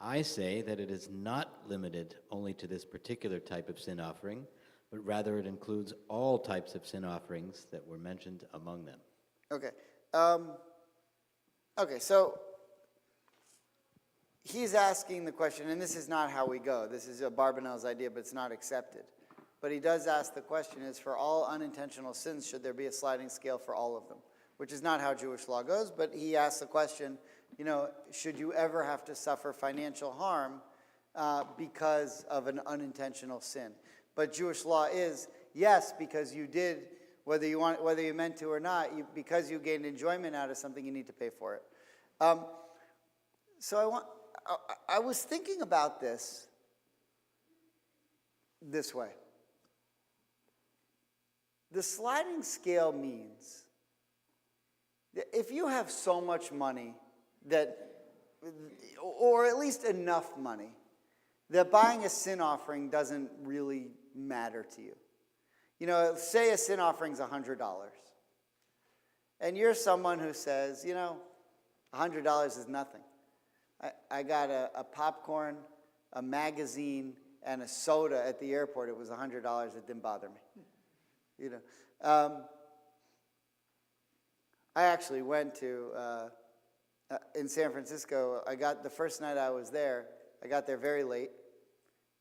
I say that it is not limited only to this particular type of sin offering, but rather it includes all types of sin offerings that were mentioned among them. Okay. Okay, so he's asking the question, and this is not how we go. This is Barbanel's idea, but it's not accepted. But he does ask the question, is for all unintentional sins, should there be a sliding scale for all of them? Which is not how Jewish law goes, but he asks the question, should you ever have to suffer financial harm because of an unintentional sin? But Jewish law is, yes, because you did, whether you meant to or not, because you gained enjoyment out of something, you need to pay for it. So I was thinking about this way. The sliding scale means that if you have so much money or at least enough money, that buying a sin offering doesn't really matter to you. Say a sin offering's $100. And you're someone who says, $100 is nothing. I got a popcorn, a magazine, and a soda at the airport. It was $100. It didn't bother me. I actually went to, in San Francisco, the first night I was there, I got there very late,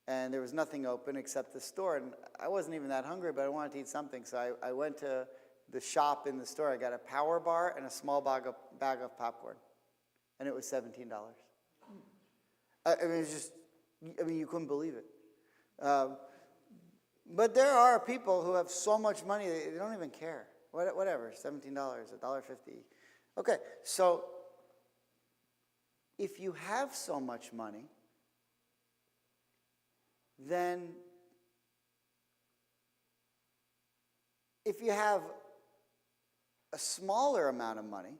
and there was nothing open except the store, and I wasn't even that hungry, but I wanted to eat something, so I went to the shop in the store. I got a power bar and a small bag of popcorn, and it was $17. You couldn't believe it. But there are people who have so much money, they don't even care. Whatever, $17, $1.50. Okay, so if you have so much money, then if you have a smaller amount of money,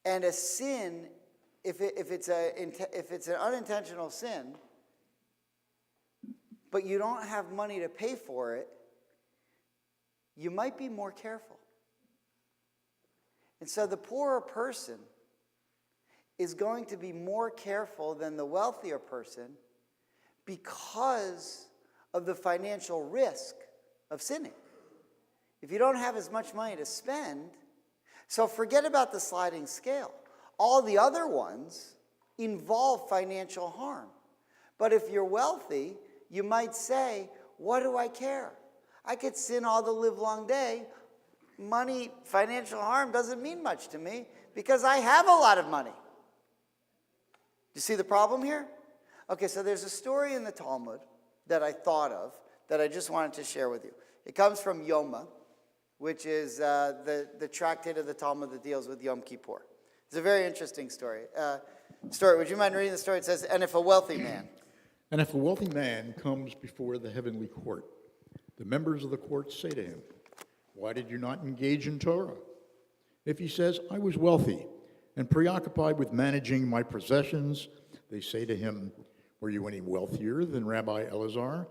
and a sin, if it's an unintentional sin, but you don't have money to pay for it, you might be more careful. And so the poorer person is going to be more careful than the wealthier person because of the financial risk of sinning. If you don't have as much money to spend, so forget about the sliding scale. All the other ones involve financial harm. But if you're wealthy, you might say, what do I care? I could sin all the livelong day. Money, financial harm doesn't mean much to me because I have a lot of money. Do you see the problem here? Okay, so there's a story in the Talmud that I thought of that I just wanted to share with you. It comes from Yoma, which is the tractate of the Talmud that deals with Yom Kippur. It's a very interesting story. Would you mind reading the story? It says, And if a wealthy man comes before the heavenly court, the members of the court say to him, why did you not engage in Torah? If he says, I was wealthy and preoccupied with managing my possessions, they say to him, were you any wealthier than Rabbi Elazar,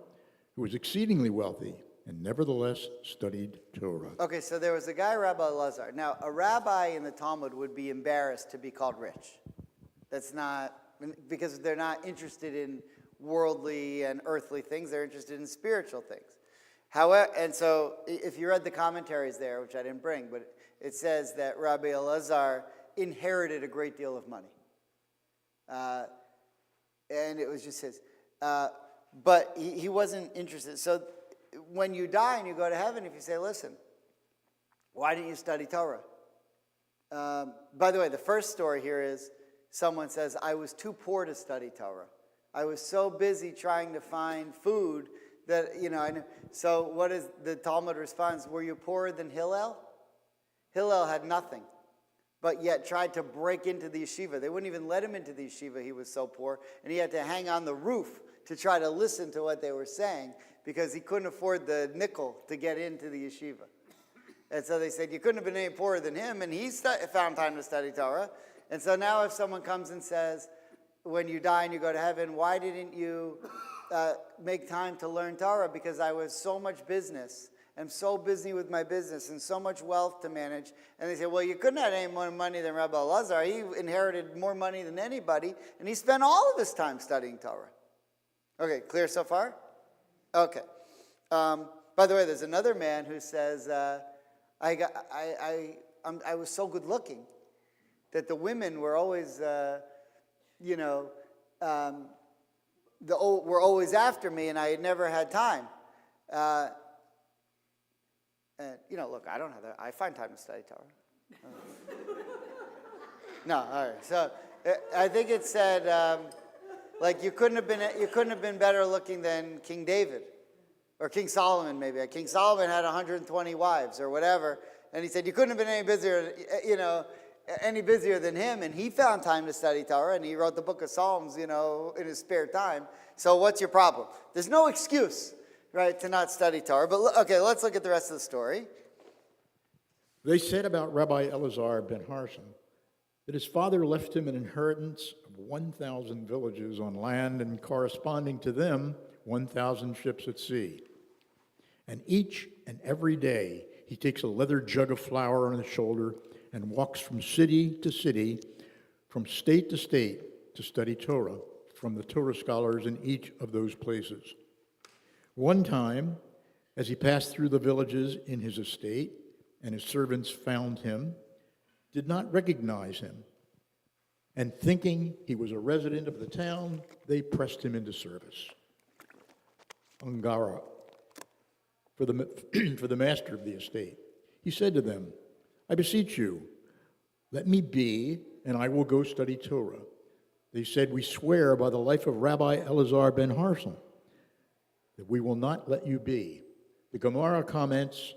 who was exceedingly wealthy and nevertheless studied Torah? Okay, so there was a guy, Rabbi Elazar. Now, a rabbi in the Talmud would be embarrassed to be called rich. That's not, because they're not interested in worldly and earthly things, they're interested in spiritual things. However, and so if you read the commentaries there, which I didn't bring, but it says that Rabbi Elazar inherited a great deal of money. And it was just his. But he wasn't interested. So when you die and you go to heaven, if you say, listen, why didn't you study Torah? By the way, the first story here is someone says, I was too poor to study Torah. I was so busy trying to find food that, I know. So what is the Talmud response? Were you poorer than Hillel? Hillel had nothing, but yet tried to break into the yeshiva. They wouldn't even let him into the yeshiva. He was so poor, and he had to hang on the roof to try to listen to what they were saying because he couldn't afford the nickel to get into the yeshiva. And so they said, you couldn't have been any poorer than him, and he found time to study Torah. And so now if someone comes and says, when you die and you go to heaven, why didn't you make time to learn Torah? Because I was so much business I'm so busy with my business and so much wealth to manage. And they say, well, you couldn't have any more money than Rabbi Elazar. He inherited more money than anybody, and he spent all of his time studying Torah. Okay, clear so far? Okay. By the way, there's another man who says, I was so good looking that the women were always, were always after me, and I had never had time. And, look, I don't have that. I find time to study Torah. No, all right. So I think it said, you couldn't have been better looking than King David, or King Solomon maybe. King Solomon had 120 wives or whatever, and he said you couldn't have been any busier than him, and he found time to study Torah, and he wrote the book of Psalms, in his spare time. So what's your problem? There's no excuse, right, to not study Torah. But okay, let's look at the rest of the story. They said about Rabbi Elazar ben Harson that his father left him an inheritance of 1,000 villages on land and corresponding to them 1,000 ships at sea. And each and every day he takes a leather jug of flour on his shoulder and walks from city to city, from state to state, to study Torah from the Torah scholars in each of those places. One time, as he passed through the villages in his estate, and his servants found him, did not recognize him, and thinking he was a resident of the town, they pressed him into service. Angara, for the master of the estate. He said to them, I beseech you, let me be, and I will go study Torah. They said, we swear by the life of Rabbi Elazar ben Harson that we will not let you be. The Gemara comments,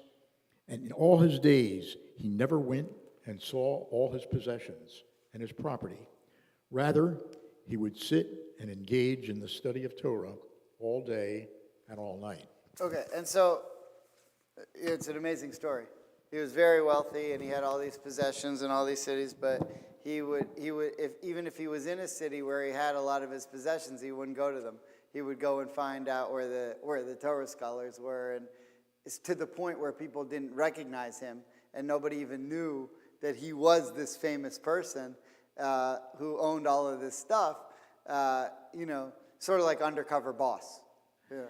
and in all his days he never went and saw all his possessions and his property. Rather, he would sit and engage in the study of Torah all day and all night. Okay, and so it's an amazing story. He was very wealthy, and he had all these possessions in all these cities, but even if he was in a city where he had a lot of his possessions, he wouldn't go to them. He would go and find out where the Torah scholars were, and it's to the point where people didn't recognize him, and nobody even knew that he was this famous person who owned all of this stuff, sort of like undercover boss. Yeah.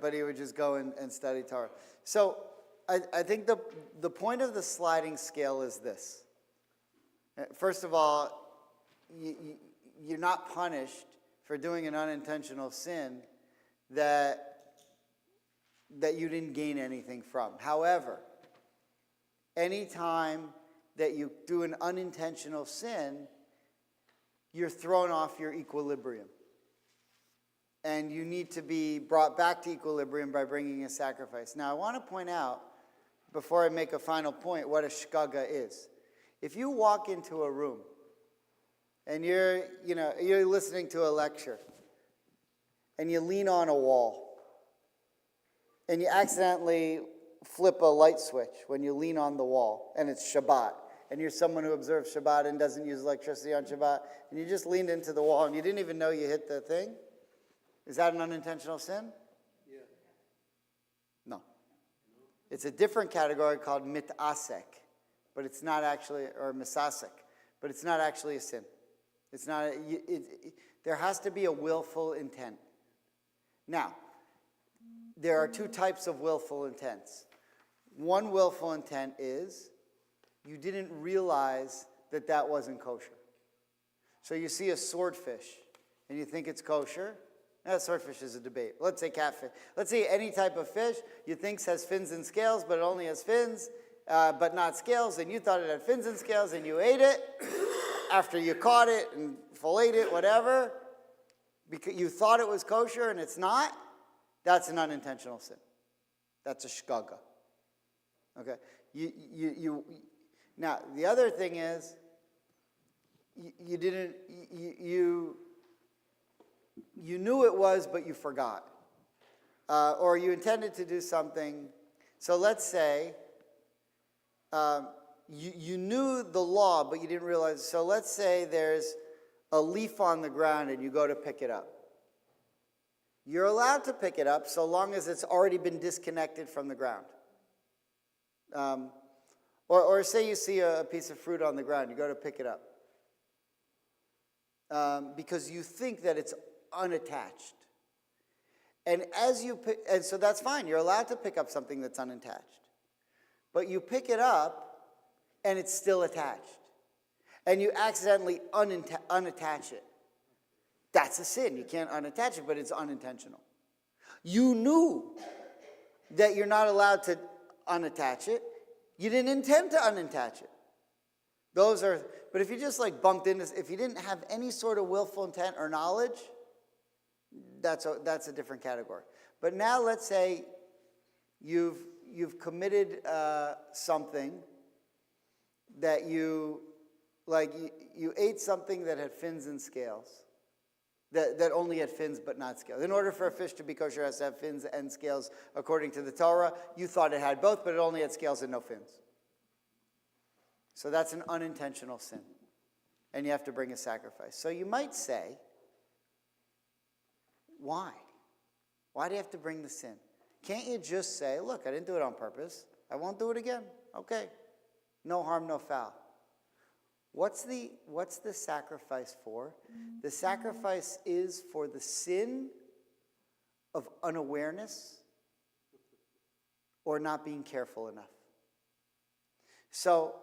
But he would just go and study Torah. So I think the point of the sliding scale is this. First of all, you're not punished for doing an unintentional sin that you didn't gain anything from. However, anytime that you do an unintentional sin, you're thrown off your equilibrium. And you need to be brought back to equilibrium by bringing a sacrifice. Now, I want to point out, before I make a final point, what a shkaga is. If you walk into a room and you're listening to a lecture and you lean on a wall and you accidentally flip a light switch when you lean on the wall and it's Shabbat and you're someone who observes Shabbat and doesn't use electricity on Shabbat and you just leaned into the wall and you didn't even know you hit the thing, is that an unintentional sin? Yeah. No. It's a different category called mitasek, but it's not actually, or misasek, but it's not actually a sin. It's not, there has to be a willful intent. Now, there are two types of willful intents. One willful intent is you didn't realize that wasn't kosher. So you see a swordfish and you think it's kosher. Swordfish is a debate. Let's say catfish. Let's say any type of fish you think has fins and scales, but it only has fins, but not scales, and you thought it had fins and scales, and you ate it after you caught it and filleted it, whatever, because you thought it was kosher and it's not. That's an unintentional sin. That's a shkaga. Okay. Now the other thing is you knew it was, but you forgot. Or you intended to do something. So let's say you knew the law, but you didn't realize. So let's say there's a leaf on the ground and you go to pick it up. You're allowed to pick it up so long as it's already been disconnected from the ground. Or say you see a piece of fruit on the ground, you go to pick it up. Because you think that it's unattached. And so that's fine. You're allowed to pick up something that's unattached. But you pick it up and it's still attached. And you accidentally unattach it. That's a sin. You can't unattach it, but it's unintentional. You knew that you're not allowed to unattach it. You didn't intend to unattach it. But if you just like bumped into, if you didn't have any sort of willful intent or knowledge, that's a different category. But now let's say you've committed something that you ate something that had fins and scales, that only had fins but not scales. In order for a fish to be kosher, it has to have fins and scales according to the Torah. You thought it had both, but it only had scales and no fins. So that's an unintentional sin. And you have to bring a sacrifice. So you might say, why? Why do you have to bring the sin? Can't you just say, look, I didn't do it on purpose. I won't do it again. Okay. No harm, no foul. What's the sacrifice for? The sacrifice is for the sin of unawareness or not being careful enough. So,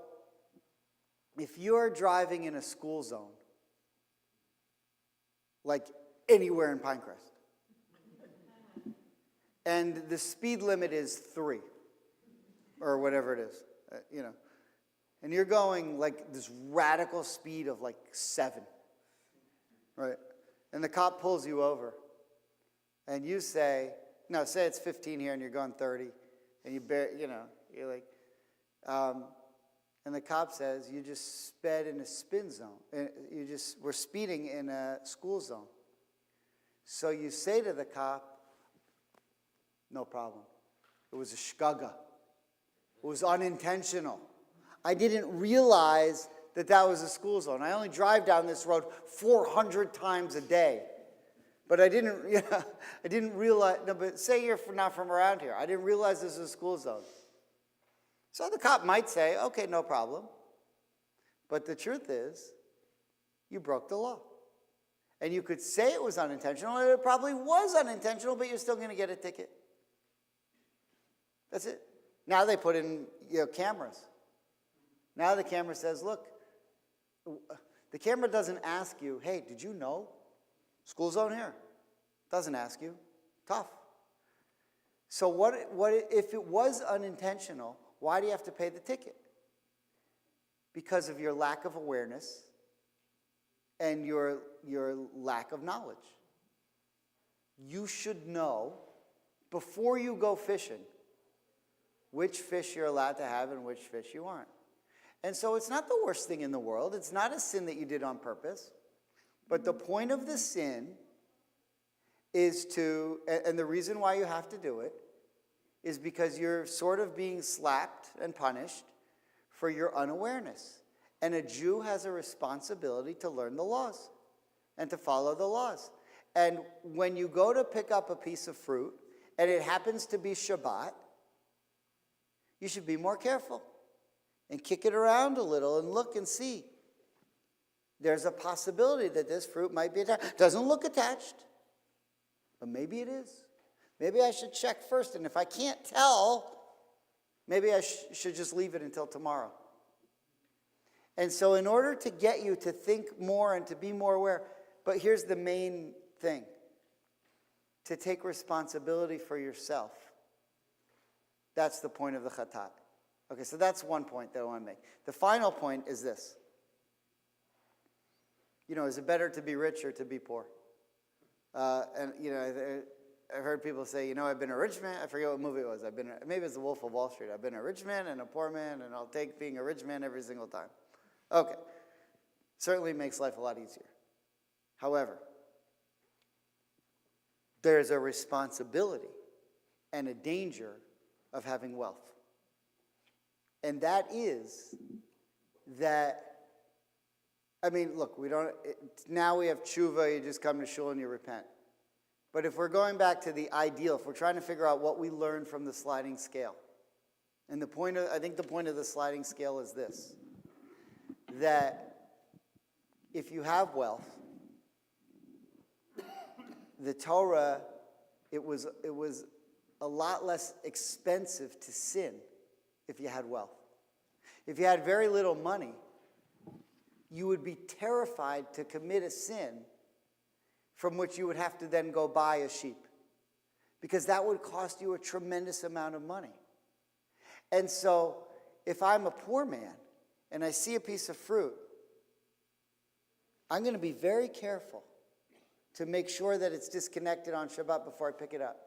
if you're driving in a school zone, like anywhere in Pinecrest, and the speed limit is 3, or whatever it is, and you're going like this radical speed of like 7, right? And the cop pulls you over, and you say it's 15 here, and you're going 30, and you're like, and the cop says, you just sped in a spin zone. We're speeding in a school zone. So you say to the cop, no problem. It was a shkaga. It was unintentional. I didn't realize that was a school zone. I only drive down this road 400 times a day. But I didn't realize, but say you're not from around here. I didn't realize this was a school zone. So the cop might say, okay, no problem. But the truth is, you broke the law. And you could say it was unintentional, and it probably was unintentional, but you're still going to get a ticket. That's it. Now they put in cameras. Now the camera says, look, the camera doesn't ask you, hey, did you know? School zone here. Doesn't ask you. Tough. So what if it was unintentional? Why do you have to pay the ticket? Because of your lack of awareness and your lack of knowledge. You should know, before you go fishing, which fish you're allowed to have and which fish you aren't. And so it's not the worst thing in the world. It's not a sin that you did on purpose. But the point of the sin is and the reason why you have to do it, is because you're sort of being slapped and punished for your unawareness. And a Jew has a responsibility to learn the laws and to follow the laws. And when you go to pick up a piece of fruit, and it happens to be Shabbat, you should be more careful and kick it around a little and look and see. There's a possibility that this fruit might be attached. Doesn't look attached, but maybe it is. Maybe I should check first, and if I can't tell, maybe I should just leave it until tomorrow. And so in order to get you to think more and to be more aware, but here's the main thing, to take responsibility for yourself. That's the point of the chatat. Okay, so that's one point that I want to make. The final point is this. Is it better to be rich or to be poor? I've heard people say, I've been a rich man. I forget what movie it was. Maybe it's The Wolf of Wall Street. I've been a rich man and a poor man, and I'll take being a rich man every single time. Okay. Certainly makes life a lot easier. However, there's a responsibility and a danger of having wealth. And that is that, look, now we have tshuva, you just come to shul and you repent. But if we're going back to the ideal, if we're trying to figure out what we learned from the sliding scale, and I think the point of the sliding scale is this, that if you have wealth, the Torah, it was a lot less expensive to sin if you had wealth. If you had very little money, you would be terrified to commit a sin from which you would have to then go buy a sheep, because that would cost you a tremendous amount of money. And so if I'm a poor man and I see a piece of fruit, I'm going to be very careful to make sure that it's disconnected on Shabbat before I pick it up.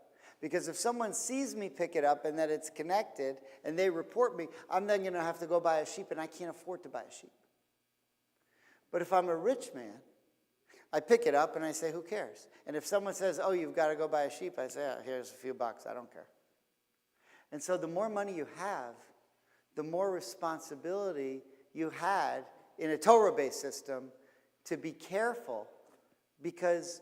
Because if someone sees me pick it up and that it's connected and they report me, I'm then going to have to go buy a sheep, and I can't afford to buy a sheep. But if I'm a rich man, I pick it up and I say, who cares? And if someone says, oh, you've got to go buy a sheep, I say, oh, here's a few bucks, I don't care. And so the more money you have, the more responsibility you had in a Torah-based system to be careful, because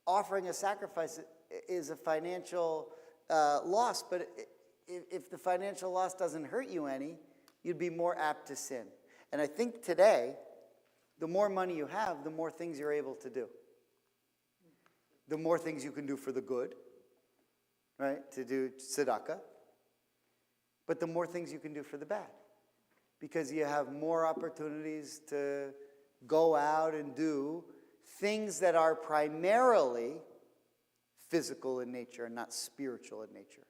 offering a sacrifice is a financial loss, but if the financial loss doesn't hurt you any, you'd be more apt to sin. And I think today, the more money you have, the more things you're able to do. The more things you can do for the good, right, to do tzedakah, but the more things you can do for the bad, because you have more opportunities to go out and do things that are primarily physical in nature and not spiritual in nature.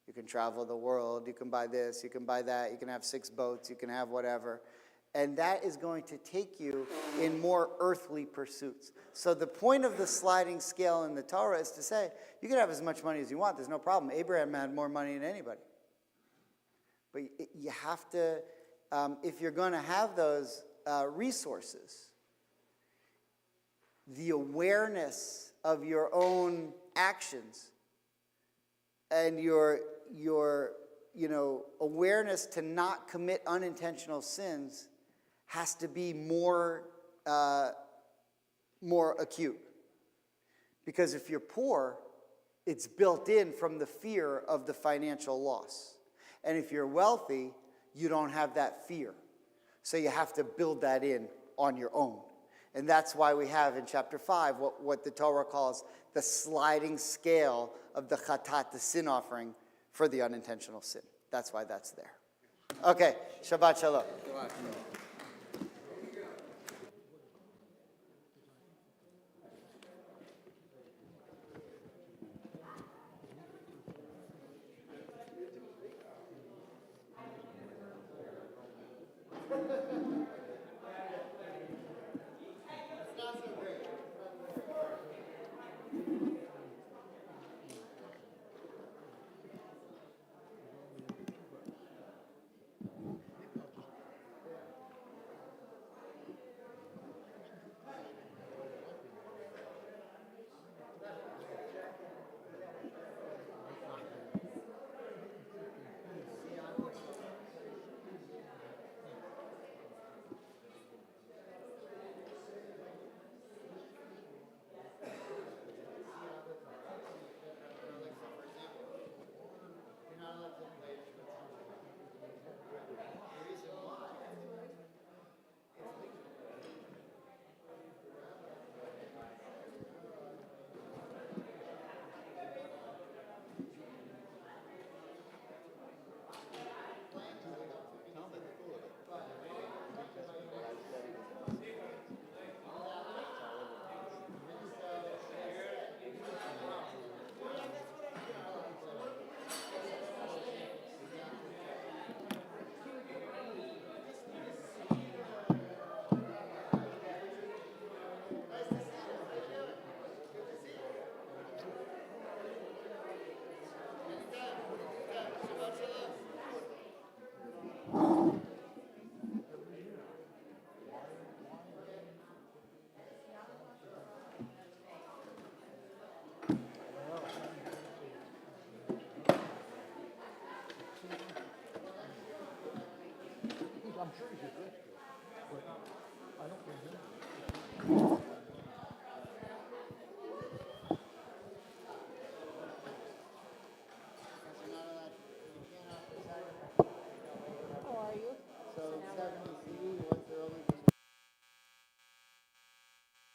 You can travel the world, you can buy this, you can buy that, you can have 6 boats, you can have whatever. And that is going to take you in more earthly pursuits. So the point of the sliding scale in the Torah is to say, you can have as much money as you want, there's no problem. Abraham had more money than anybody. But you have to, if you're going to have those resources, the awareness of your own actions and your awareness to not commit unintentional sins has to be more acute. Because if you're poor, it's built in from the fear of the financial loss. And if you're wealthy, you don't have that fear. So you have to build that in on your own. And that's why we have in chapter 5 what the Torah calls the sliding scale of the chatat, the sin offering for the unintentional sin. That's why that's there. Okay, Shabbat Shalom.